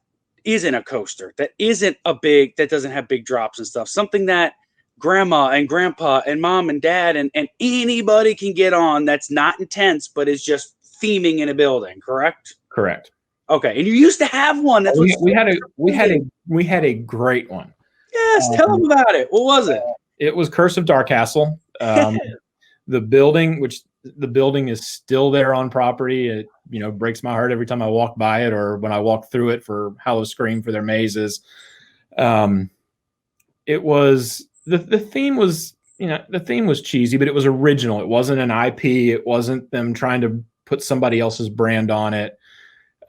isn't a coaster, that doesn't have big drops and stuff. Something that grandma and grandpa and mom and dad and anybody can get on, that's not intense, but is just theming in a building, correct? Correct. Okay. And you used to have one. That's we had a great one. Yes, tell them about it. What was it? It was Curse of Dark Castle. The building is still there on property. It breaks my heart every time I walk by it, or when I walk through it for Howl-O-Scream for their mazes. It was the theme was cheesy, but it was original. It wasn't an IP. It wasn't them trying to put somebody else's brand on it.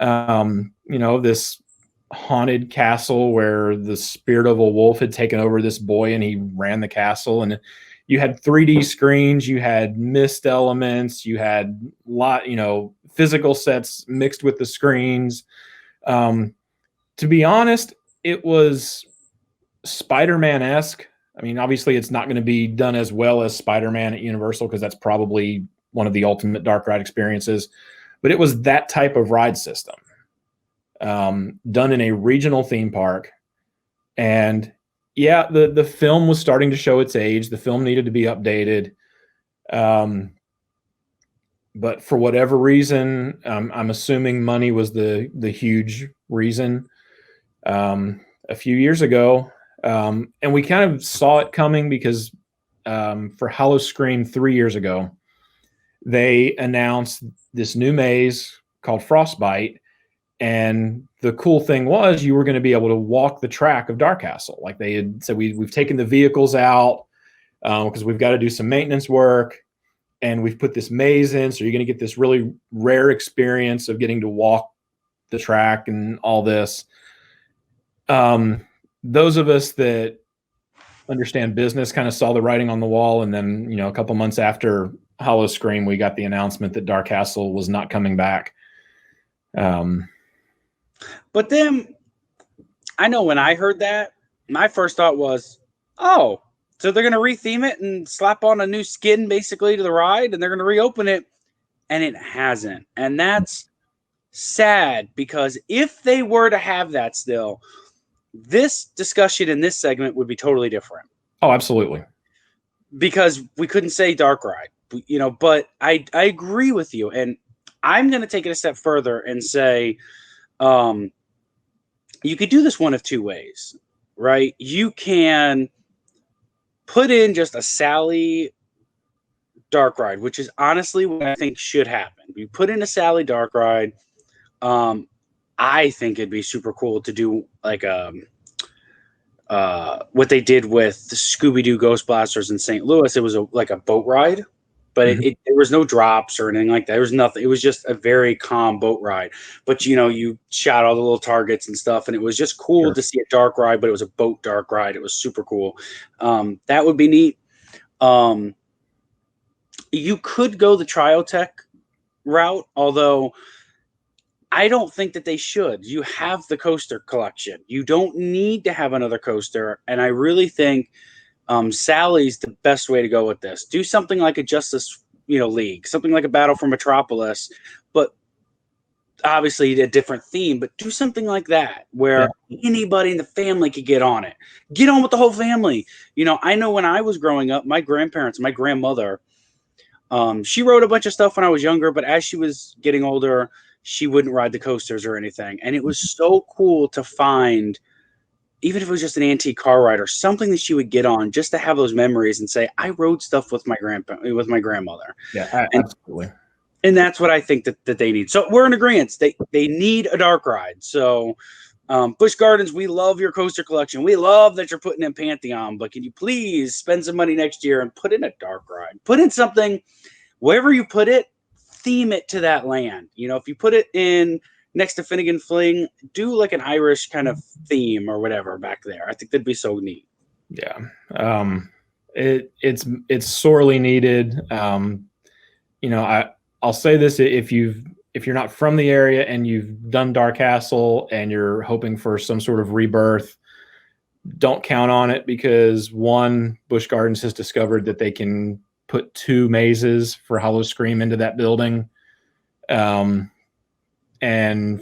This haunted castle where the spirit of a wolf had taken over this boy and he ran the castle, and you had 3D screens, you had mist elements, you had physical sets mixed with the screens. To be honest, it was Spider-Man-esque. I mean, obviously it's not going to be done as well as Spider-Man at Universal, because that's probably one of the ultimate dark ride experiences, but it was that type of ride system, done in a regional theme park. And yeah, the film was starting to show its age. The film needed to be updated. But for whatever reason, I'm assuming money was the huge reason. A few years ago, and we kind of saw it coming, because for Howl-O-Scream 3 years ago, they announced this new maze called Frostbite. And the cool thing was you were going to be able to walk the track of Dark Castle. Like they had said, we've taken the vehicles out because we've got to do some maintenance work. And we've put this maze in. So you're going to get this really rare experience of getting to walk the track and all this. Those of us that understand business kind of saw the writing on the wall. And then, a couple months after Hollow Scream, we got the announcement that Dark Castle was not coming back. But then I know when I heard that, my first thought was, oh, so they're going to retheme it and slap on a new skin basically to the ride, and they're going to reopen it. And it hasn't. And that's sad, because if they were to have that still, this discussion in this segment would be totally different. Oh, absolutely. Because we couldn't say dark ride, but I agree with you. And I'm going to take it a step further and say, you could do this one of two ways, right? You can put in just a Sally dark ride, which is honestly what I think should happen. You put in a Sally dark ride. I think it'd be super cool to do like what they did with the Scooby-Doo Ghost Blasters in St. Louis. It was like a boat ride, but there was no drops or anything like that. There was nothing. It was just a very calm boat ride. But, you shot all the little targets and stuff, and it was just cool to see a dark ride, but it was a boat dark ride. It was super cool. That would be neat. You could go the Triotech route, although I don't think that they should. You have the coaster collection. You don't need to have another coaster. And I really think Sally's the best way to go with this. Do something like a Justice League, something like a Battle for Metropolis, but obviously a different theme, but do something like that where anybody in the family could get on it. Get on with the whole family. I know when I was growing up, my grandparents, my grandmother, she rode a bunch of stuff when I was younger, but as she was getting older, she wouldn't ride the coasters or anything. And it was so cool to find, even if it was just an antique car ride or something that she would get on, just to have those memories and say, I rode stuff with my grandmother. Yeah, absolutely. And that's what I think that they need. So we're in agreement. They need a dark ride. So Busch Gardens, we love your coaster collection. We love that you're putting in Pantheon, but can you please spend some money next year and put in a dark ride? Put in something, wherever you put it, theme it to that land. If you put it in next to Finnegan Fling, do like an Irish kind of theme or whatever back there. I think that'd be so neat. Yeah. It's sorely needed. I'll say this, if you're not from the area and you've done Dark Castle and you're hoping for some sort of rebirth, don't count on it, because one, Busch Gardens has discovered that they can put 2 mazes for Hollow Scream into that building. And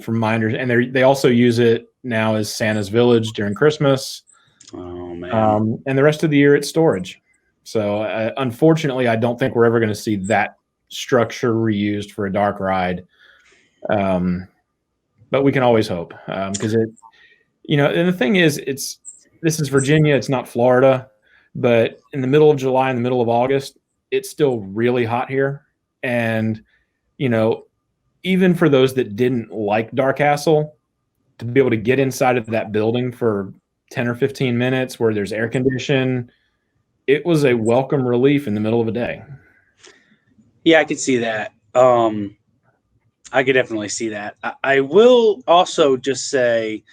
from my understanding, they also use it now as Santa's Village during Christmas. Oh man. And the rest of the year it's storage. So unfortunately, I don't think we're ever going to see that structure reused for a dark ride. But we can always hope, because and the thing is, this is Virginia, it's not Florida, but in the middle of July, in the middle of August, it's still really hot here. And, even for those that didn't like Dark Castle, to be able to get inside of that building for 10 or 15 minutes where there's air condition, it was a welcome relief in the middle of a day. Yeah, I could see that. I could definitely see that. I will also just say,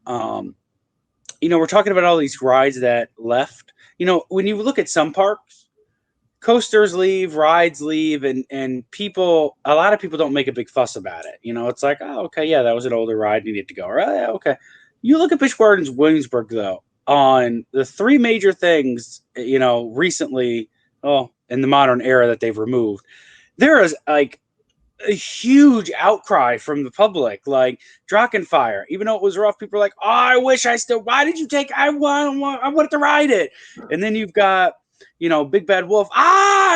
we're talking about all these rides that left. When you look at some parks, coasters leave, rides leave, and a lot of people don't make a big fuss about it. It's like, oh, okay, yeah, that was an older ride, needed to go. Right? Yeah, okay. You look at Busch Gardens Williamsburg, though, on the 3 major things, recently, in the modern era that they've removed, there is like a huge outcry from the public, like Drachenfire. Even though it was rough, people are like, oh, I wish why did you take, I wanted to ride it. And then you've got, Big Bad Wolf.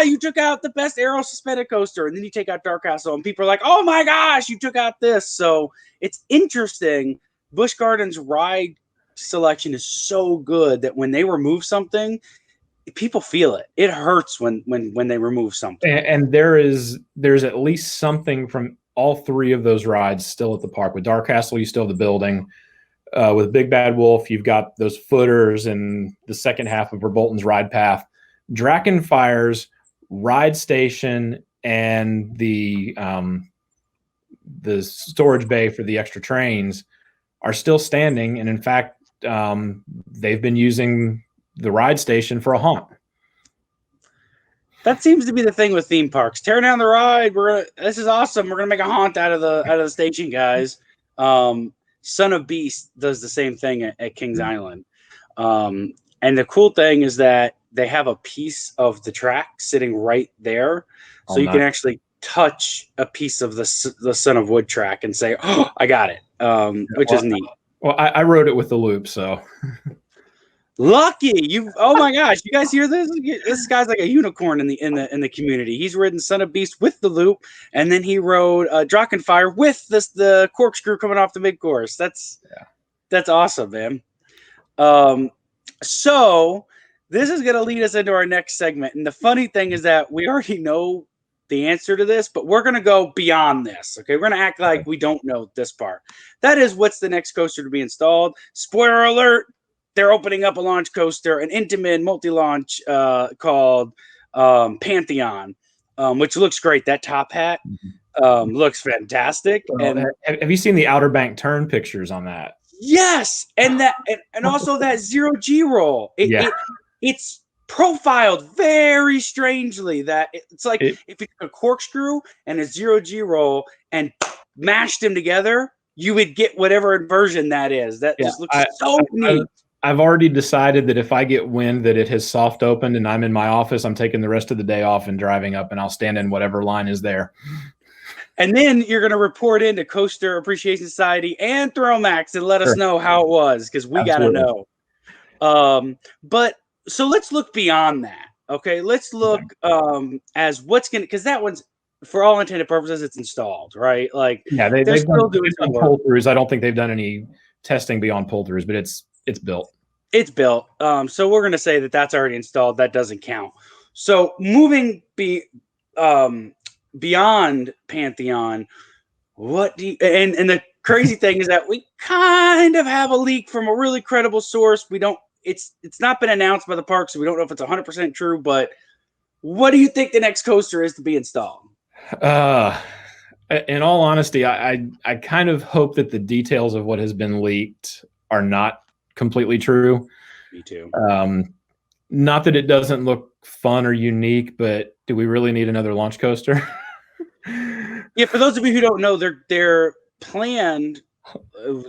You took out the best aero suspended coaster. And then you take out Dark Castle, and people are like, oh my gosh, you took out this. So it's interesting. Busch Gardens ride selection is so good that when they remove something, people feel it. It hurts when they remove something. And there's at least something from all three of those rides still at the park. With Dark Castle, you still have the building. With Big Bad Wolf, you've got those footers and the second half of Verbolten's ride path. Drakenfire's ride station and the storage bay for the extra trains are still standing, and in fact, they've been using the ride station for a haunt. That seems to be the thing with theme parks. Tear down the ride. This is awesome. We're gonna make a haunt out of the station, guys. Son of Beast does the same thing at Kings Island. And the cool thing is that they have a piece of the track sitting right there, so you can actually touch a piece of the Son of Wood track and say, "Oh, I got it," which is neat. Well, I rode it with the loop, so lucky you! Oh my gosh, you guys hear this? This guy's like a unicorn in the community. He's ridden Son of Beast with the loop, and then he rode Drakenfire with the corkscrew coming off the mid course. That's awesome, man. So this is going to lead us into our next segment, and the funny thing is that we already know the answer to this, but we're going to go beyond this. Okay, we're going to act like we don't know this part. That is, what's the next coaster to be installed? Spoiler alert. They're opening up a launch coaster, an Intamin multi-launch called Pantheon, which looks great. That top hat looks fantastic. Well, and have you seen the Outer Bank turn pictures on that? Yes, and also that zero-G roll. It's profiled very strangely. That it's like if you took a corkscrew and a zero-G roll and mashed them together, you would get whatever version that is. That just looks so neat. I've already decided that if I get wind that it has soft opened and I'm in my office, I'm taking the rest of the day off and driving up, and I'll stand in whatever line is there. And then you're going to report into Coaster Appreciation Society and Maxx and let us know how it was, because we got to know. But so let's look beyond that. Okay, let's look as what's going to, because that one's, for all intended purposes, it's installed, right? Like, they've still doing pull-throughs. I don't think they've done any testing beyond pull-throughs, but it's built. It's built. So we're going to say that that's already installed. That doesn't count. So moving beyond Pantheon, what do you, and the crazy thing is that we kind of have a leak from a really credible source. We don't, it's not been announced by the park, so we don't know if it's 100% true, but what do you think the next coaster is to be installed? In all honesty, I kind of hope that the details of what has been leaked are not completely true. Me too. Not that it doesn't look fun or unique, but do we really need another launch coaster? Yeah, for those of you who don't know, they're planned,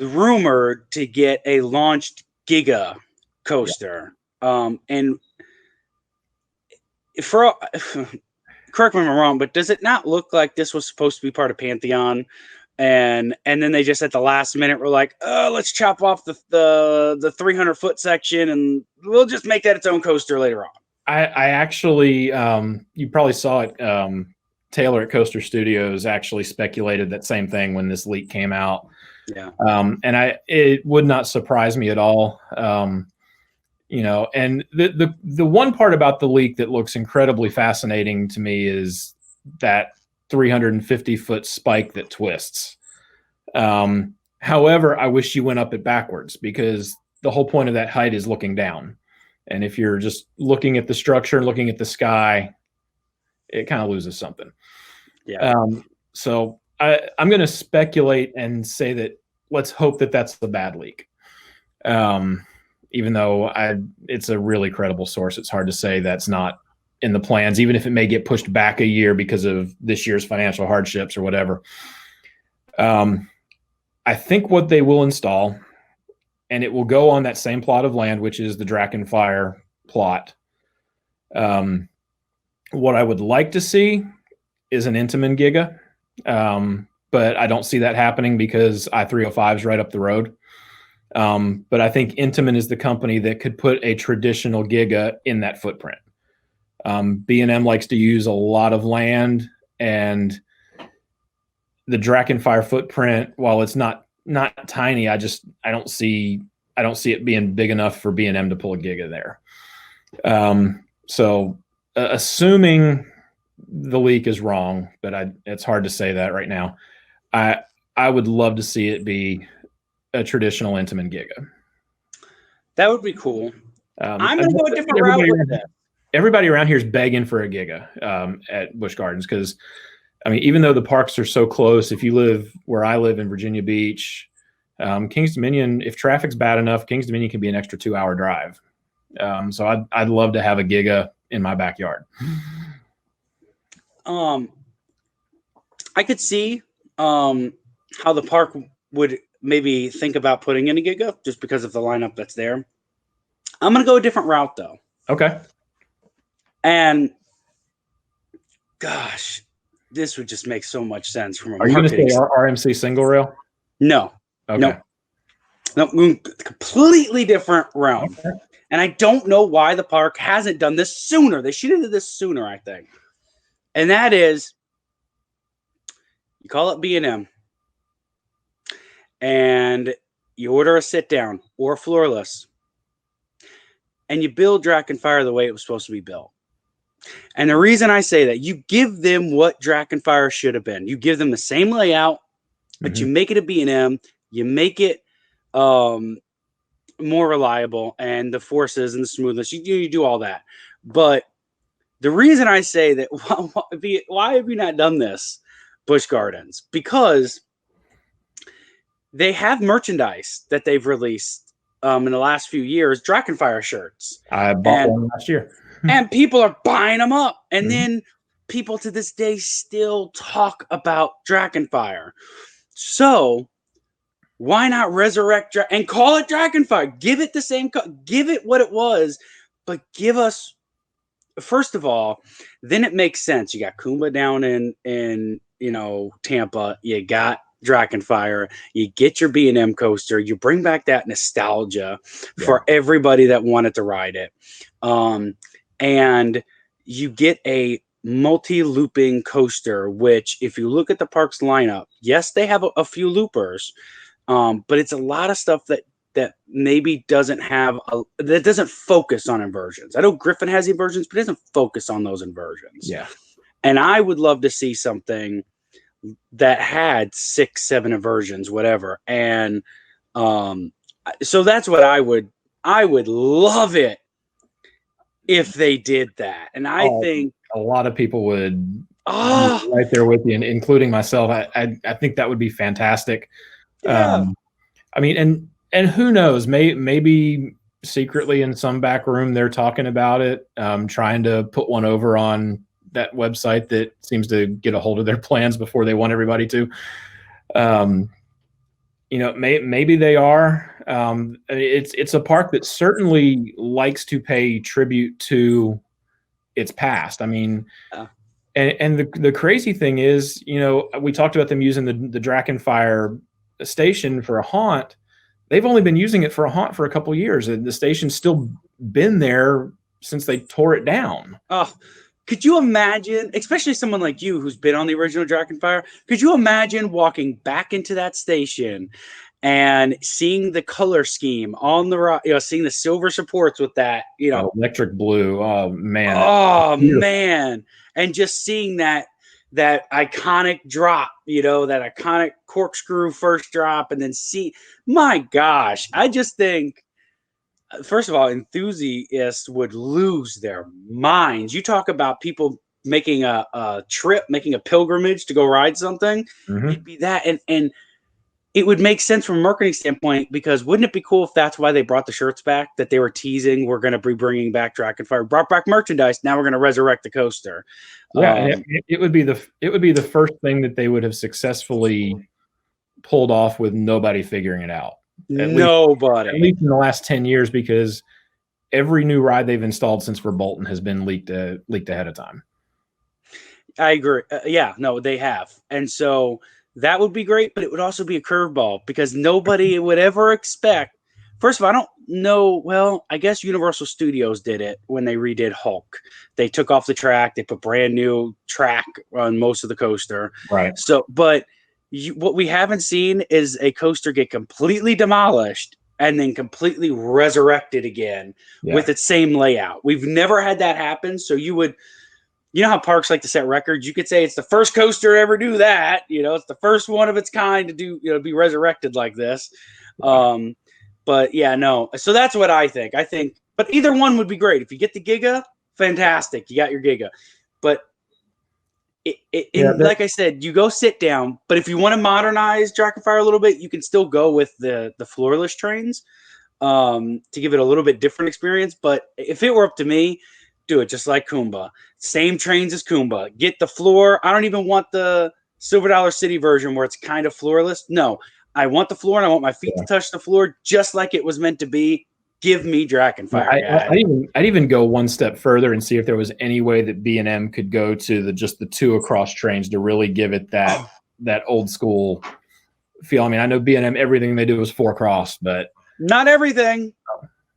rumored to get a launched Giga coaster. And correct me if I'm wrong, but does it not look like this was supposed to be part of Pantheon? And then they just at the last minute were like, oh, let's chop off the 300-foot section and we'll just make that its own coaster later on. I actually, you probably saw it. Taylor at Coaster Studios actually speculated that same thing when this leak came out. Yeah. And it would not surprise me at all. You know, and the one part about the leak that looks incredibly fascinating to me is that 350-foot spike that twists. However, I wish you went up it backwards, because the whole point of that height is looking down. And if you're just looking at the structure and looking at the sky, it kind of loses something. Yeah. So I'm going to speculate and say that let's hope that that's the bad leak. Even though it's a really credible source, it's hard to say that's not in the plans, even if it may get pushed back a year because of this year's financial hardships or whatever. I think what they will install, and it will go on that same plot of land, which is the Drakenfire plot. What I would like to see is an Intamin Giga, but I don't see that happening because I-305 is right up the road. But I think Intamin is the company that could put a traditional Giga in that footprint. B&M likes to use a lot of land, and the Drakenfire footprint, while it's not tiny, I don't see it being big enough for B&M to pull a Giga there. So assuming the leak is wrong, but it's hard to say that right now. I would love to see it be a traditional Intamin Giga. That would be cool. I'm going to go a different route with that. Everybody around here is begging for a Giga at Busch Gardens because, I mean, even though the parks are so close, if you live where I live in Virginia Beach, Kings Dominion, if traffic's bad enough, Kings Dominion can be an extra 2-hour drive. So I'd love to have a Giga in my backyard. I could see how the park would maybe think about putting in a Giga just because of the lineup that's there. I'm going to go a different route, though. Okay. And, gosh, this would just make so much sense from a Are you going to marketing say RMC single rail? No. Okay. No, completely different realm. Okay. And I don't know why the park hasn't done this sooner. They should have done this sooner, I think. And that is, you call it B&M, and you order a sit-down or floorless, and you build Drakenfire the way it was supposed to be built. And the reason I say that, you give them what Drakenfire should have been. You give them the same layout, but you make it a B&M. You make it more reliable, and the forces and the smoothness. You do all that. But the reason I say that, why have you not done this, Busch Gardens? Because they have merchandise that they've released in the last few years, Drakenfire shirts. I bought one last year. And people are buying them up. And then people to this day still talk about Drakenfire. So why not resurrect and call it Drakenfire? Give it the same, give it what it was, but give us, first of all, then it makes sense. You got Kumba down in Tampa. You got Drakenfire. You get your B&M coaster. You bring back that nostalgia for everybody that wanted to ride it. And you get a multi-looping coaster, which if you look at the park's lineup, yes, they have a few loopers, but it's a lot of stuff that maybe doesn't have that doesn't focus on inversions. I know Griffin has inversions, but it doesn't focus on those inversions. Yeah. And I would love to see something that had 6-7 inversions, whatever. And so that's what I would love it if they did that. And I think a lot of people would right there with you, and including myself. I think that would be fantastic. Yeah. I mean, and who knows, maybe secretly in some back room they're talking about it, trying to put one over on that website that seems to get a hold of their plans before they want everybody to. Maybe they are. It's a park that certainly likes to pay tribute to its past. I mean, and the crazy thing is, we talked about them using the Drakenfire station for a haunt. They've only been using it for a haunt for a couple of years, and the station's still been there since they tore it down. Oh, could you imagine, especially someone like you who's been on the original Drakenfire, could you imagine walking back into that station and seeing the color scheme on the rock, seeing the silver supports with that, electric blue. Oh man. Oh man. And just seeing that iconic drop, that iconic corkscrew first drop, and then my gosh, I just think, first of all, enthusiasts would lose their minds. You talk about people making a trip, making a pilgrimage to go ride something. It'd be that. And it would make sense from a marketing standpoint, because wouldn't it be cool if that's why they brought the shirts back, that they were teasing, we're going to be bringing back Drakenfire, brought back merchandise, now we're going to resurrect the coaster. Yeah, it would be the first thing that they would have successfully pulled off with nobody figuring it out. At least in the last 10 years, because every new ride they've installed since Verbolten has been leaked ahead of time. I agree. They have. And so that would be great, but it would also be a curveball, because nobody would ever expect. First of all, I don't know. Well, I guess Universal Studios did it when they redid Hulk. They took off the track. They put brand new track on most of the coaster. Right. So, but what we haven't seen is a coaster get completely demolished and then completely resurrected again with its same layout. We've never had that happen. So you know how parks like to set records? You could say it's the first coaster to ever do that. It's the first one of its kind to do, be resurrected like this. But yeah, no. So that's what I think. But either one would be great. If you get the Giga, fantastic. You got your Giga. But like I said, you go sit down. But if you want to modernize Dragonfire a little bit, you can still go with the floorless trains to give it a little bit different experience. But if it were up to me, do it just like Kumba. Same trains as Kumba. Get the floor. I don't even want the Silver Dollar City version where it's kind of floorless. No, I want the floor and I want my feet to touch the floor just like it was meant to be. Give me Dragonfire. I'd even go one step further and see if there was any way that B&M could go to just the 2 across trains to really give it that old school feel. I mean, I know B&M, everything they do is 4 across, but not everything.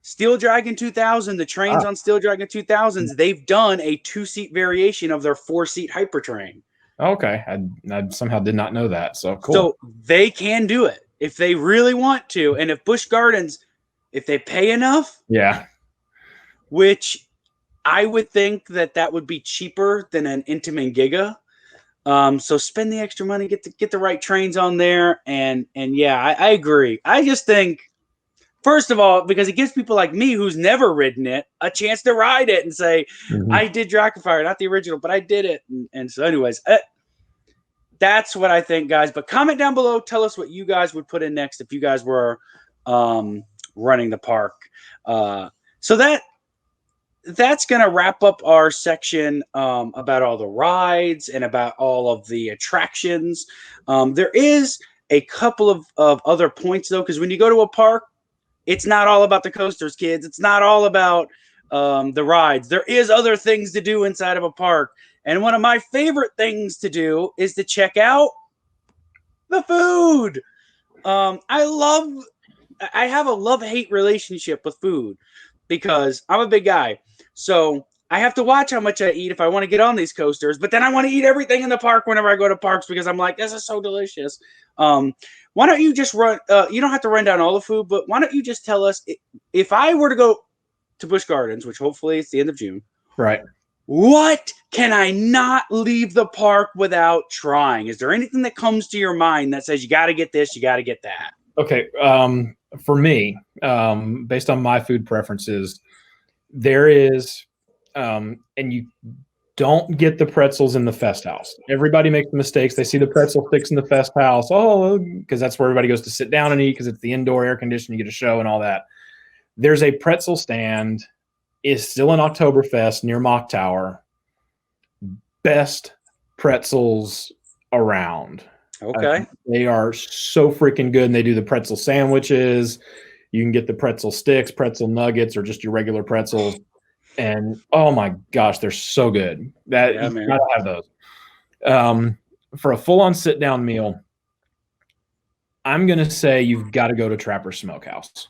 Steel Dragon 2000, the trains on Steel Dragon 2000s, they've done a 2-seat variation of their 4-seat hypertrain. Okay. I somehow did not know that. So cool. So they can do it if they really want to. And if Busch Gardens, if they pay enough, which I would think that would be cheaper than an Intamin Giga. So spend the extra money, get the right trains on there. And yeah, I agree. I just think, first of all, because it gives people like me who's never ridden it a chance to ride it and say, I did Dragonfire, not the original, but I did it. And so anyways, that's what I think, guys. But comment down below. Tell us what you guys would put in next if you guys were running the park. So that's going to wrap up our section about all the rides and about all of the attractions. There is a couple of other points, though, because when you go to a park, it's not all about the coasters, kids. It's not all about the rides. There is other things to do inside of a park. And one of my favorite things to do is to check out the food. I have a love-hate relationship with food because I'm a big guy. So I have to watch how much I eat if I want to get on these coasters. But then I want to eat everything in the park whenever I go to parks because I'm like, this is so delicious. Why don't you just run? You don't have to run down all the food, but why don't you just tell us if I were to go to Busch Gardens, which hopefully it's the end of June. Right. What can I not leave the park without trying? Is there anything that comes to your mind that says you got to get this, you got to get that? Okay. For me, based on my food preferences, there is, and you don't get the pretzels in the Fest House. Everybody makes the mistakes. They see the pretzel sticks in the Fest House. Oh, because that's where everybody goes to sit down and eat because it's the indoor air conditioning, you get a show and all that. There's a pretzel stand. Is still in Oktoberfest near Mock Tower. Best pretzels around. Okay. They are so freaking good. And they do the pretzel sandwiches. You can get the pretzel sticks, pretzel nuggets, or just your regular pretzels. And oh my gosh, they're so good. You gotta have those. For a full-on sit-down meal, I'm gonna say you've got to go to Trapper's Smokehouse.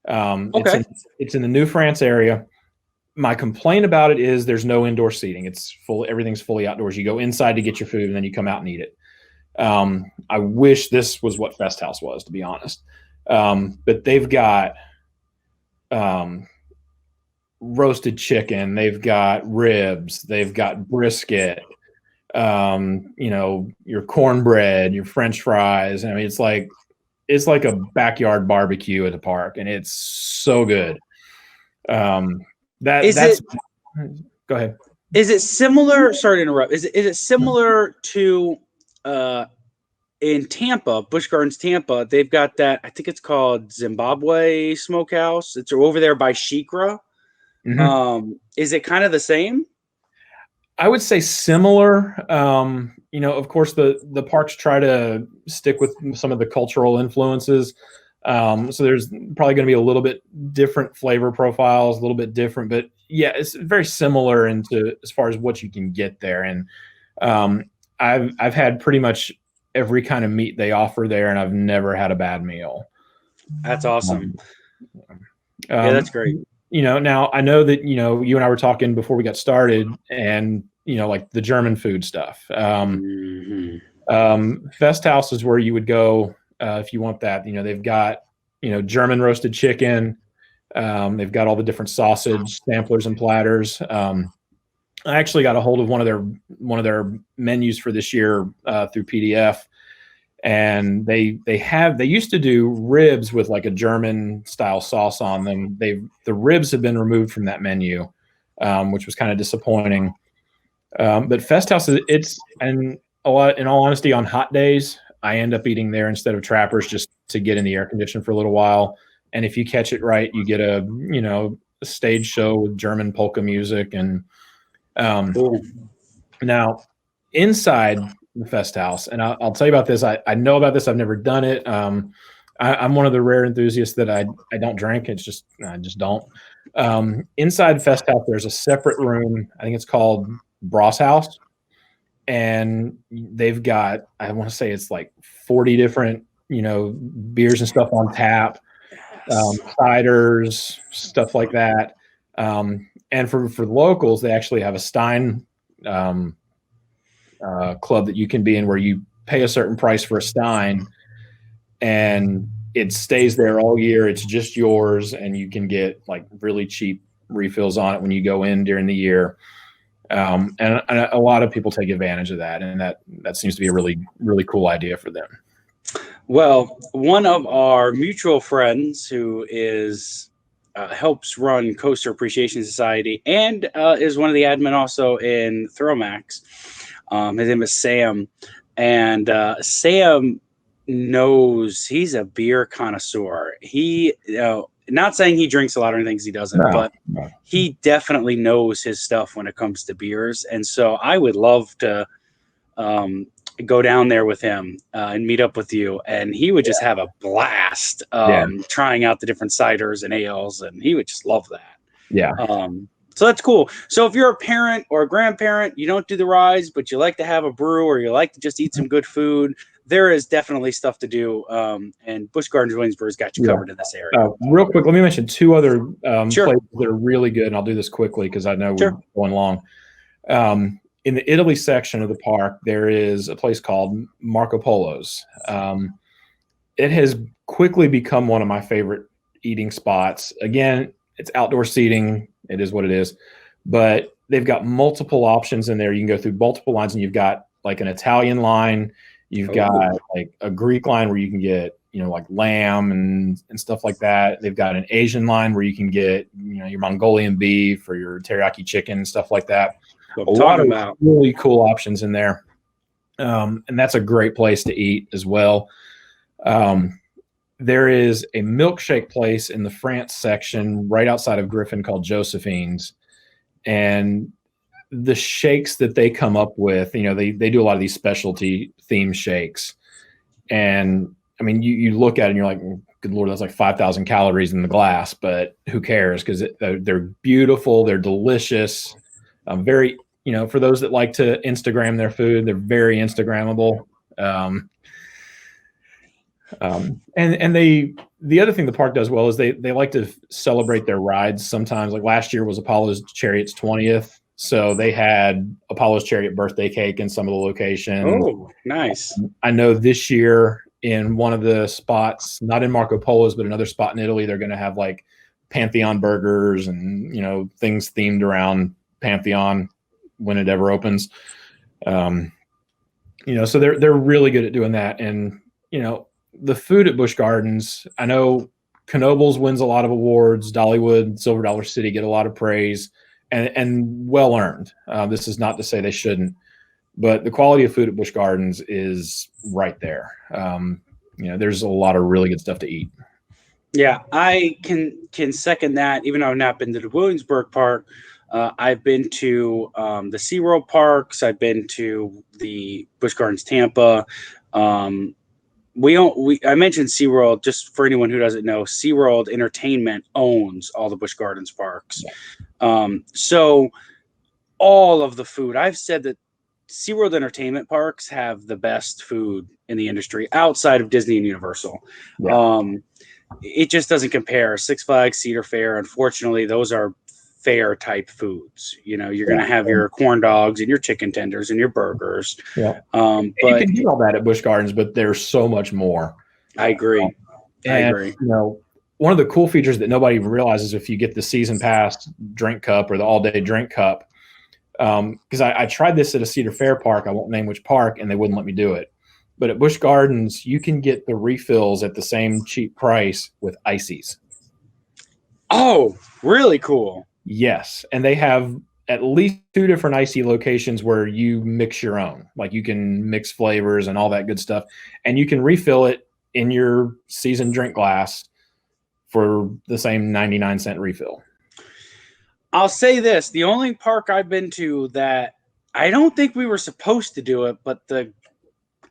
Okay. It's in the New France area. My complaint about it is there's no indoor seating. It's full. Everything's fully outdoors. You go inside to get your food, and then you come out and eat it. I wish this was what Fest House was, to be honest. But they've got roasted chicken. They've got ribs. They've got brisket. Your cornbread, your French fries. I mean, it's like a backyard barbecue at the park, and it's so good. Go ahead. Is it similar? Sorry to interrupt. Is it similar to in Tampa, Busch Gardens Tampa? They've got that. I think it's called Zimbabwe Smokehouse. It's over there by Shikra. Mm-hmm. Is it kind of the same? I would say similar. Of course, the parks try to stick with some of the cultural influences. So there's probably going to be a little bit different flavor profiles, a little bit different, but yeah, it's very similar as far as what you can get there. And I've had pretty much every kind of meat they offer there, and I've never had a bad meal. That's awesome. Yeah, that's great. Now I know that, you and I were talking before we got started, and, like the German food stuff. Fest House is where you would go if you want that. They've got German roasted chicken. They've got all the different sausage samplers and platters. I actually got a hold of one of their menus for this year through PDF, and they used to do ribs with like a German style sauce on them. The ribs have been removed from that menu, which was kind of disappointing. But Fest House and a lot, in all honesty, on hot days, I end up eating there instead of Trappers just to get in the air condition for a little while. And if you catch it right, you get a stage show with German polka music. And now inside the Fest House, and I'll tell you about this. I know about this. I've never done it. I'm one of the rare enthusiasts that I don't drink. I just don't. Inside Fest House, there's a separate room. I think it's called Bros House. And they've got, I want to say it's like 40 different, beers and stuff on tap, ciders, stuff like that. And for the locals, they actually have a Stein club that you can be in, where you pay a certain price for a Stein, and it stays there all year. It's just yours, and you can get like really cheap refills on it when you go in during the year. And a lot of people take advantage of that, and that seems to be a really, really cool idea for them. Well, one of our mutual friends who helps run Coaster Appreciation Society and is one of the admin also in Maxx. His name is Sam, and Sam knows, he's a beer connoisseur. He, not saying he drinks a lot or anything, because he doesn't, but he definitely knows his stuff when it comes to beers. And so I would love to go down there with him and meet up with you, and he would just have a blast trying out the different ciders and ales, and he would just love that. Yeah. So that's cool. So if you're a parent or a grandparent, you don't do the rides, but you like to have a brew, or you like to just eat some good food, there is definitely stuff to do. And Busch Gardens Williamsburg's got you covered in this area. Real quick, let me mention two other places that are really good, and I'll do this quickly because I know we're going long. In the Italy section of the park, there is a place called Marco Polo's. It has quickly become one of my favorite eating spots. Again, it's outdoor seating. It is what it is. But they've got multiple options in there. You can go through multiple lines, and you've got like an Italian line. You've got like a Greek line where you can get, like lamb and stuff like that. They've got an Asian line where you can get, your Mongolian beef or your teriyaki chicken and stuff like that. A lot of really cool options in there. And that's a great place to eat as well. There is a milkshake place in the France section right outside of Griffin called Josephine's. And the shakes that they come up with, they do a lot of these specialty theme shakes. And I mean, you look at it and you're like, good Lord, that's like 5,000 calories in the glass, but who cares? Because they're beautiful. They're delicious. Very, for those that like to Instagram their food, they're very Instagrammable. And the other thing the park does well is they like to celebrate their rides. Sometimes, like last year was Apollo's Chariot's 20th. So they had Apollo's Chariot birthday cake in some of the locations. Oh, nice. I know this year in one of the spots, not in Marco Polo's, but another spot in Italy, they're going to have like Pantheon burgers and, things themed around Pantheon when it ever opens. So they're really good at doing that. And, the food at Busch Gardens, I know Knoebels wins a lot of awards. Dollywood, Silver Dollar City get a lot of praise. And well earned. This is not to say they shouldn't, but the quality of food at Busch Gardens is right there. There's a lot of really good stuff to eat. Yeah, I can second that. Even though I've not been to the Williamsburg Park, I've been to the SeaWorld parks. I've been to the Busch Gardens Tampa. I mentioned SeaWorld just for anyone who doesn't know. SeaWorld Entertainment owns all the Busch Gardens parks. So all of the food, I've said that SeaWorld Entertainment parks have the best food in the industry outside of Disney and Universal. It just doesn't compare. Six Flags, Cedar Fair, unfortunately, those are fair type foods. You're going to have your corn dogs and your chicken tenders and your burgers. But you can do all that at Busch Gardens, but there's so much more. I agree. I And, agree. one of the cool features that nobody realizes if you get the season pass drink cup or the all-day drink cup, because I tried this at a Cedar Fair park, I won't name which park, and they wouldn't let me do it. But at Busch Gardens, you can get the refills at the same cheap price with ices. Oh, really cool. Yes, and they have at least 2 different icy locations where you mix your own. Like you can mix flavors and all that good stuff, and you can refill it in your seasoned drink glass for the same 99-cent refill. I'll say this: the only park I've been to that I don't think we were supposed to do it, but the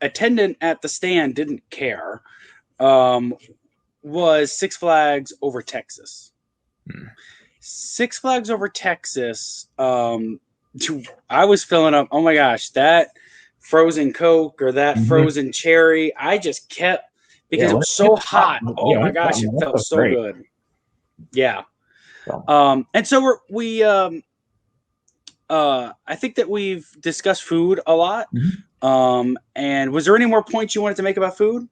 attendant at the stand didn't care, was Six Flags Over Texas. Six Flags Over Texas. I was filling up. Oh my gosh, that frozen Coke or that frozen cherry. I just kept because it was so hot. Oh my gosh, it felt so good. Yeah. And so I think that we've discussed food a lot. And was there any more points you wanted to make about food?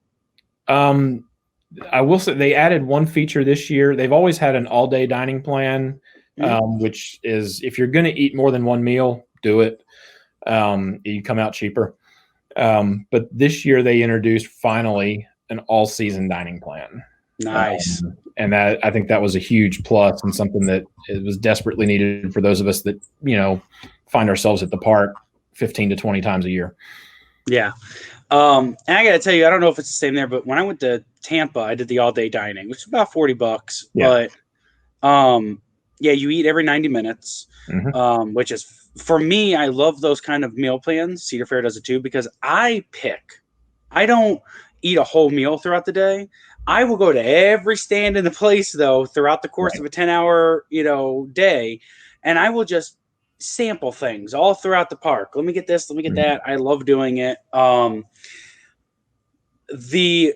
I will say they added one feature this year. They've always had an all-day dining plan, which is if you're going to eat more than one meal, do it. You come out cheaper. But this year they introduced finally an all-season dining plan. Nice. And that I think that was a huge plus and something that it was desperately needed for those of us that, find ourselves at the park 15 to 20 times a year. Yeah. And I got to tell you, I don't know if it's the same there, but when I went to Tampa, I did the all day dining, which is about $40. Yeah. But you eat every 90 minutes, which is for me, I love those kind of meal plans. Cedar Fair does it too, because I don't eat a whole meal throughout the day. I will go to every stand in the place though, throughout the course of a 10-hour, day. And I will just sample things all throughout the park. Let me get this, let me get that. I love doing it. The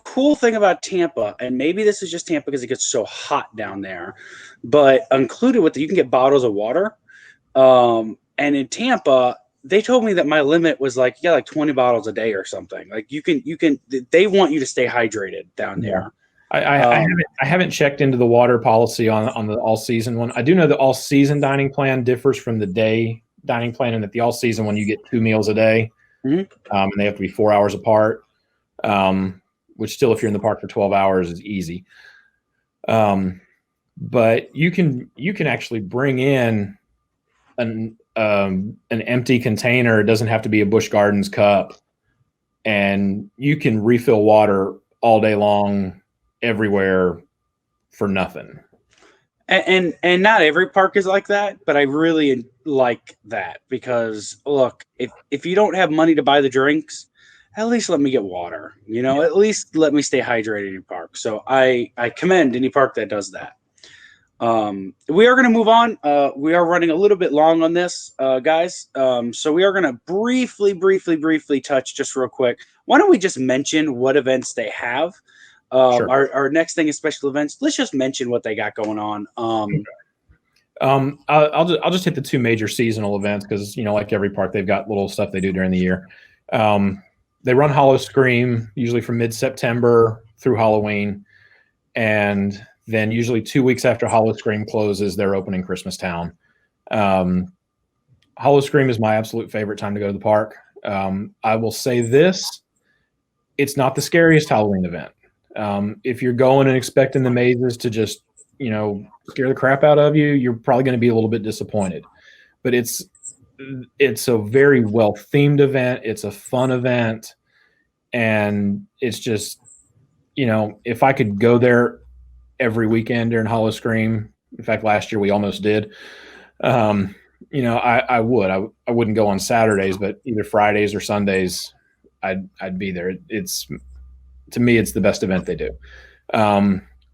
cool thing about Tampa, and maybe this is just Tampa because it gets so hot down there, but included with you can get bottles of water. And in Tampa, they told me that my limit was like 20 bottles a day or something. Like you can, they want you to stay hydrated down there. I haven't checked into the water policy on the all season one. I do know the all season dining plan differs from the day dining plan, and that the all season one you get 2 meals a day, and they have to be 4 hours apart. Which still, if you're in the park for 12 hours, is easy. But you can actually bring in an empty container. It doesn't have to be a Busch Gardens cup, and you can refill water all day long, everywhere, for nothing. And not every park is like that, but I really like that because look, if you don't have money to buy the drinks, at least let me get water. At least let me stay hydrated in your park. So I commend any park that does that. We are going to move on. We are running a little bit long on this, guys. So we are going to briefly touch just real quick. Why don't we just mention what events they have? Sure. Our next thing is special events. Let's just mention what they got going on. I'll just hit the 2 major seasonal events because, like every park, they've got little stuff they do during the year. They run Hollow Scream usually from mid-September through Halloween. And then usually 2 weeks after Hollow Scream closes, they're opening Christmas Town. Hollow Scream is my absolute favorite time to go to the park. I will say this, it's not the scariest Halloween event. If you're going and expecting the mazes to just, scare the crap out of you, you're probably going to be a little bit disappointed. But it's a very well-themed event. It's a fun event. And it's just, if I could go there every weekend during Hollow Scream, in fact, last year we almost did, I would. I wouldn't go on Saturdays, but either Fridays or Sundays, I'd be there. To me, it's the best event they do.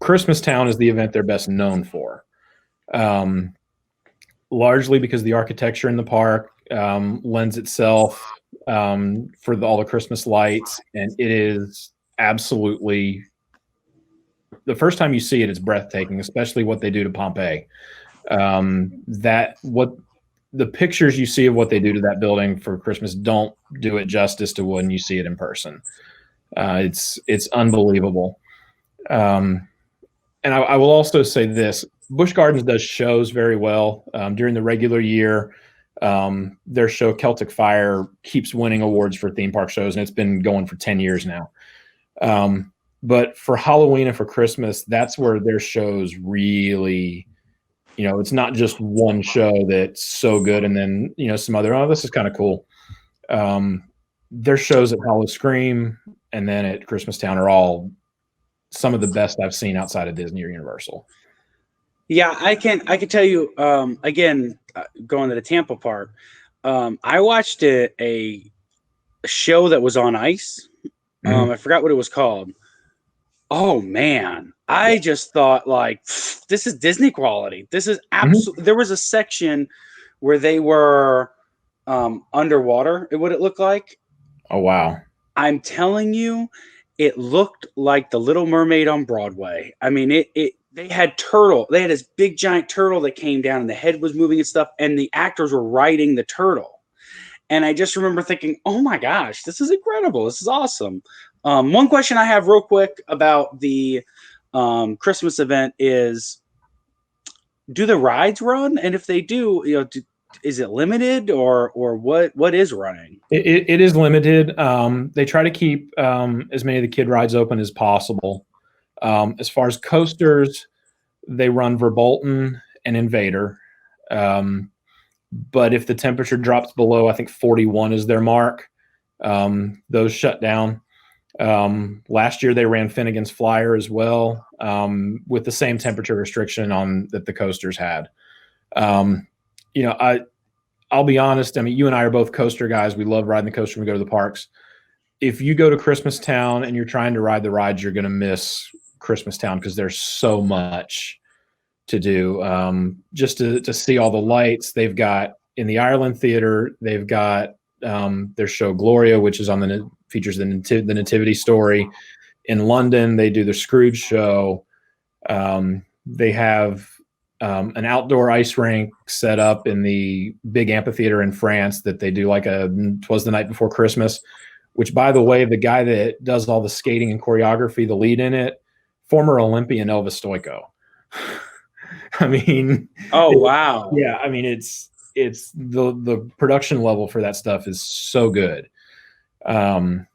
Christmas Town is the event they're best known for, largely because the architecture in the park lends itself for all the Christmas lights, and it is absolutely, the first time you see it, it's breathtaking, especially what they do to Pompeii. What the pictures you see of what they do to that building for Christmas don't do it justice to when you see it in person. It's unbelievable. And I will also say this: Busch Gardens does shows very well during the regular year. Their show Celtic Fire keeps winning awards for theme park shows, and it's been going for 10 years now. But for Halloween and for Christmas, that's where their shows really, it's not just one show that's so good and then, some other, oh, this is kind of cool. Their shows at Hollow Scream and then at Christmas Town are all some of the best I've seen outside of Disney or Universal. Yeah, I can tell you, again, going to the Tampa park, I watched a show that was on ice. I forgot what it was called. Oh man, I just thought like, this is Disney quality. This is absolutely. There was a section where they were underwater. What it looked like. Oh wow! I'm telling you, it looked like The Little Mermaid on Broadway. I mean, they had turtle. They had this big giant turtle that came down, and the head was moving and stuff, and the actors were riding the turtle. And I just remember thinking, oh my gosh, this is incredible. This is awesome. One question I have real quick about the Christmas event is, do the rides run? And if they do, is it limited or what is running? It is limited. They try to keep as many of the kid rides open as possible. As far as coasters, they run Verbolten and Invader. But if the temperature drops below, I think 41 is their mark, those shut down. Last year they ran Finnegan's Flyer as well, with the same temperature restriction that the coasters had. I'll be honest. I mean, you and I are both coaster guys. We love riding the coaster when we go to the parks. If you go to Christmas Town and you're trying to ride the rides, you're going to miss Christmas Town because there's so much to do. Just to see all the lights they've got in the Ireland Theater. They've got their show Gloria, which is features the Nativity story. In London, they do the Scrooge show. They have an outdoor ice rink set up in the big amphitheater in France that they do like Twas the Night Before Christmas, which, by the way, the guy that does all the skating and choreography, the lead in it, former Olympian Elvis Stoico. I mean, oh wow. Yeah, I mean, it's the production level for that stuff is so good. And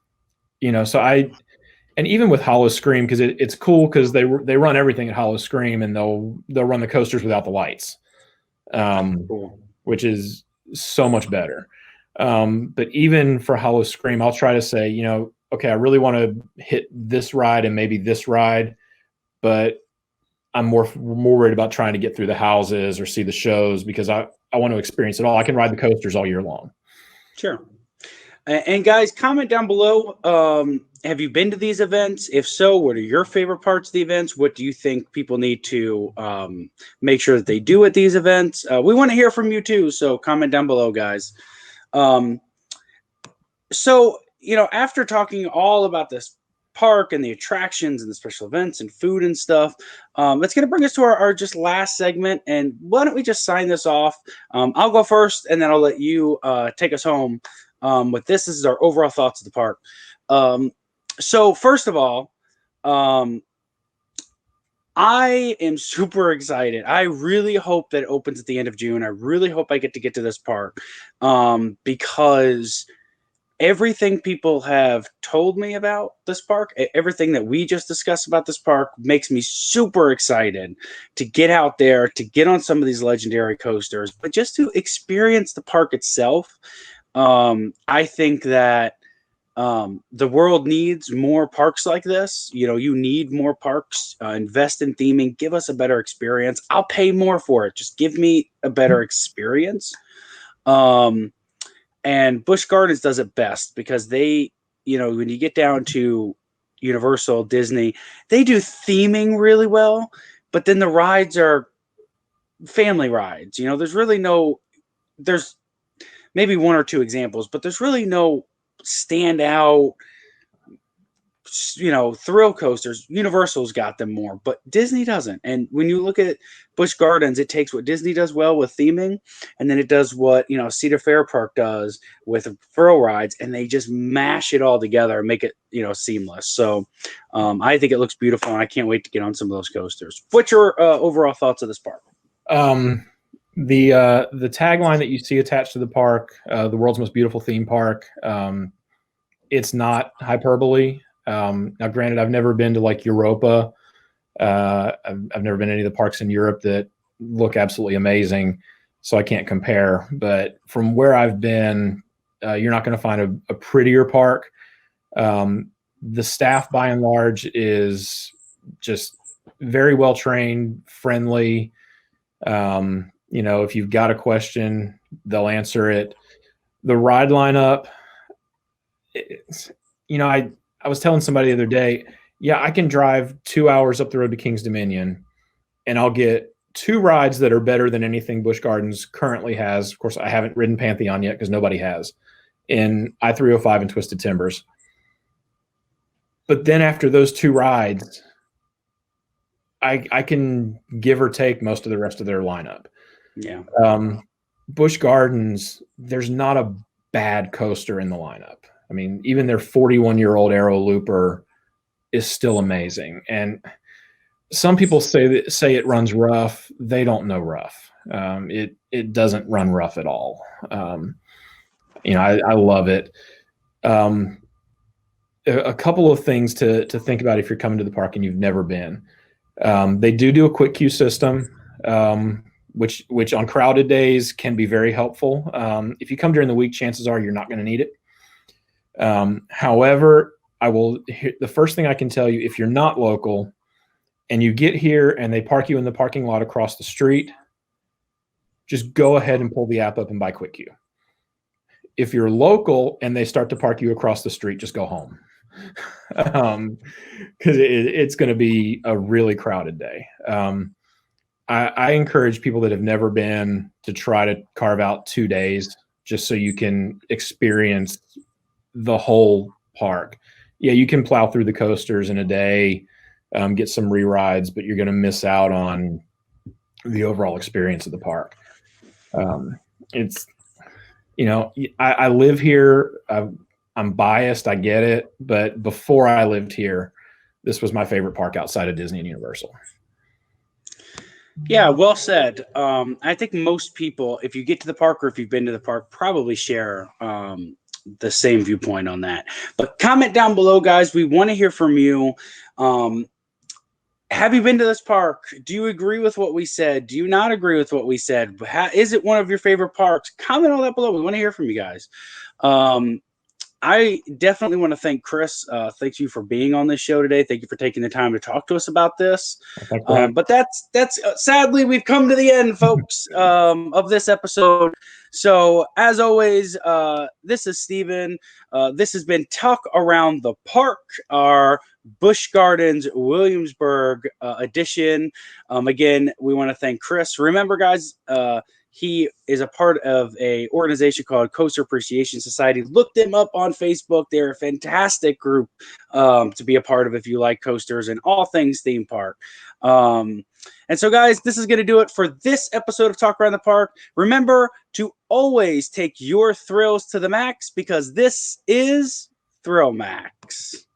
even with Hollow Scream, because it's cool because they run everything at Hollow Scream, and they'll run the coasters without the lights, cool. Which is so much better. But even for Hollow Scream, I'll try to say, okay, I really want to hit this ride and maybe this ride, but I'm more worried about trying to get through the houses or see the shows because I want to experience it all. I can ride the coasters all year long. Sure. And guys, comment down below. Have you been to these events? If so, what are your favorite parts of the events? What do you think people need to make sure that they do at these events? We want to hear from you too. So comment down below, guys. So, after talking all about this park and the attractions and the special events and food and stuff, that's going to bring us to our just last segment. And why don't we just sign this off? I'll go first, and then I'll let you take us home with this. This is our overall thoughts of the park. So first of all, I am super excited. I really hope that it opens at the end of June. I really hope I get to this park because everything people have told me about this park, everything that we just discussed about this park makes me super excited to get out there, to get on some of these legendary coasters, but just to experience the park itself. I think that the world needs more parks like this. You need more parks. Invest in theming. Give us a better experience. I'll pay more for it. Just give me a better experience. And Busch Gardens does it best because they, when you get down to Universal, Disney, they do theming really well, but then the rides are family rides. There's maybe one or two examples, but there's really no standout thrill coasters. Universal's got them more, but Disney doesn't. And when you look at Busch Gardens, it takes what Disney does well with theming, and then it does what Cedar Fair Park does with thrill rides, and they just mash it all together and make it seamless. So I think it looks beautiful, and I can't wait to get on some of those coasters. What's your overall thoughts of this park? The tagline that you see attached to the park, the world's most beautiful theme park, it's not hyperbole. Now, granted, I've never been to like Europa. I've never been to any of the parks in Europe that look absolutely amazing, so I can't compare. But from where I've been, you're not going to find a prettier park. The staff, by and large, is just very well trained, friendly. If you've got a question, they'll answer it. The ride lineup, I was telling somebody the other day, yeah, I can drive 2 hours up the road to King's Dominion and I'll get 2 rides that are better than anything Busch Gardens currently has. Of course, I haven't ridden Pantheon yet because nobody has, in I-305 and Twisted Timbers. But then after those 2 rides, I can give or take most of the rest of their lineup. Yeah. Busch Gardens, there's not a bad coaster in the lineup. I mean, even their 41-year-old Aero Looper is still amazing. And some people say it runs rough. They don't know rough. It doesn't run rough at all. I love it. A couple of things to think about if you're coming to the park and you've never been. They do a quick queue system, which on crowded days can be very helpful. If you come during the week, chances are you're not going to need it. However, the first thing I can tell you, if you're not local and you get here and they park you in the parking lot across the street, just go ahead and pull the app up and buy Quick Queue. If you're local and they start to park you across the street, just go home. Because it's going to be a really crowded day. I encourage people that have never been to try to carve out 2 days just so you can experience the whole park. Yeah, you can plow through the coasters in a day, get some re-rides, but you're going to miss out on the overall experience of the park. I live here. I'm biased. I get it. But before I lived here, this was my favorite park outside of Disney and Universal. Yeah, well said. I think most people, if you get to the park or if you've been to the park, probably share the same viewpoint on that. But comment down below, guys. We want to hear from you. Have you been to this park? Do you agree with what we said? Do you not agree with what we said? Is it one of your favorite parks? Comment all that below. We want to hear from you guys. I definitely want to thank Chris. Thank you for being on this show today. Thank you for taking the time to talk to us about this. But that's sadly, we've come to the end, folks, of this episode. So as always, this is Steven. This has been Talk Around the Park, our Busch Gardens Williamsburg edition. Again, we want to thank Chris. Remember, guys, he is a part of a organization called Coaster Appreciation Society. Look them up on Facebook. They're a fantastic group to be a part of if you like coasters and all things theme park. And so, guys, this is going to do it for this episode of Talk Around the Park. Remember to always take your thrills to the max, because this is Thrill Max.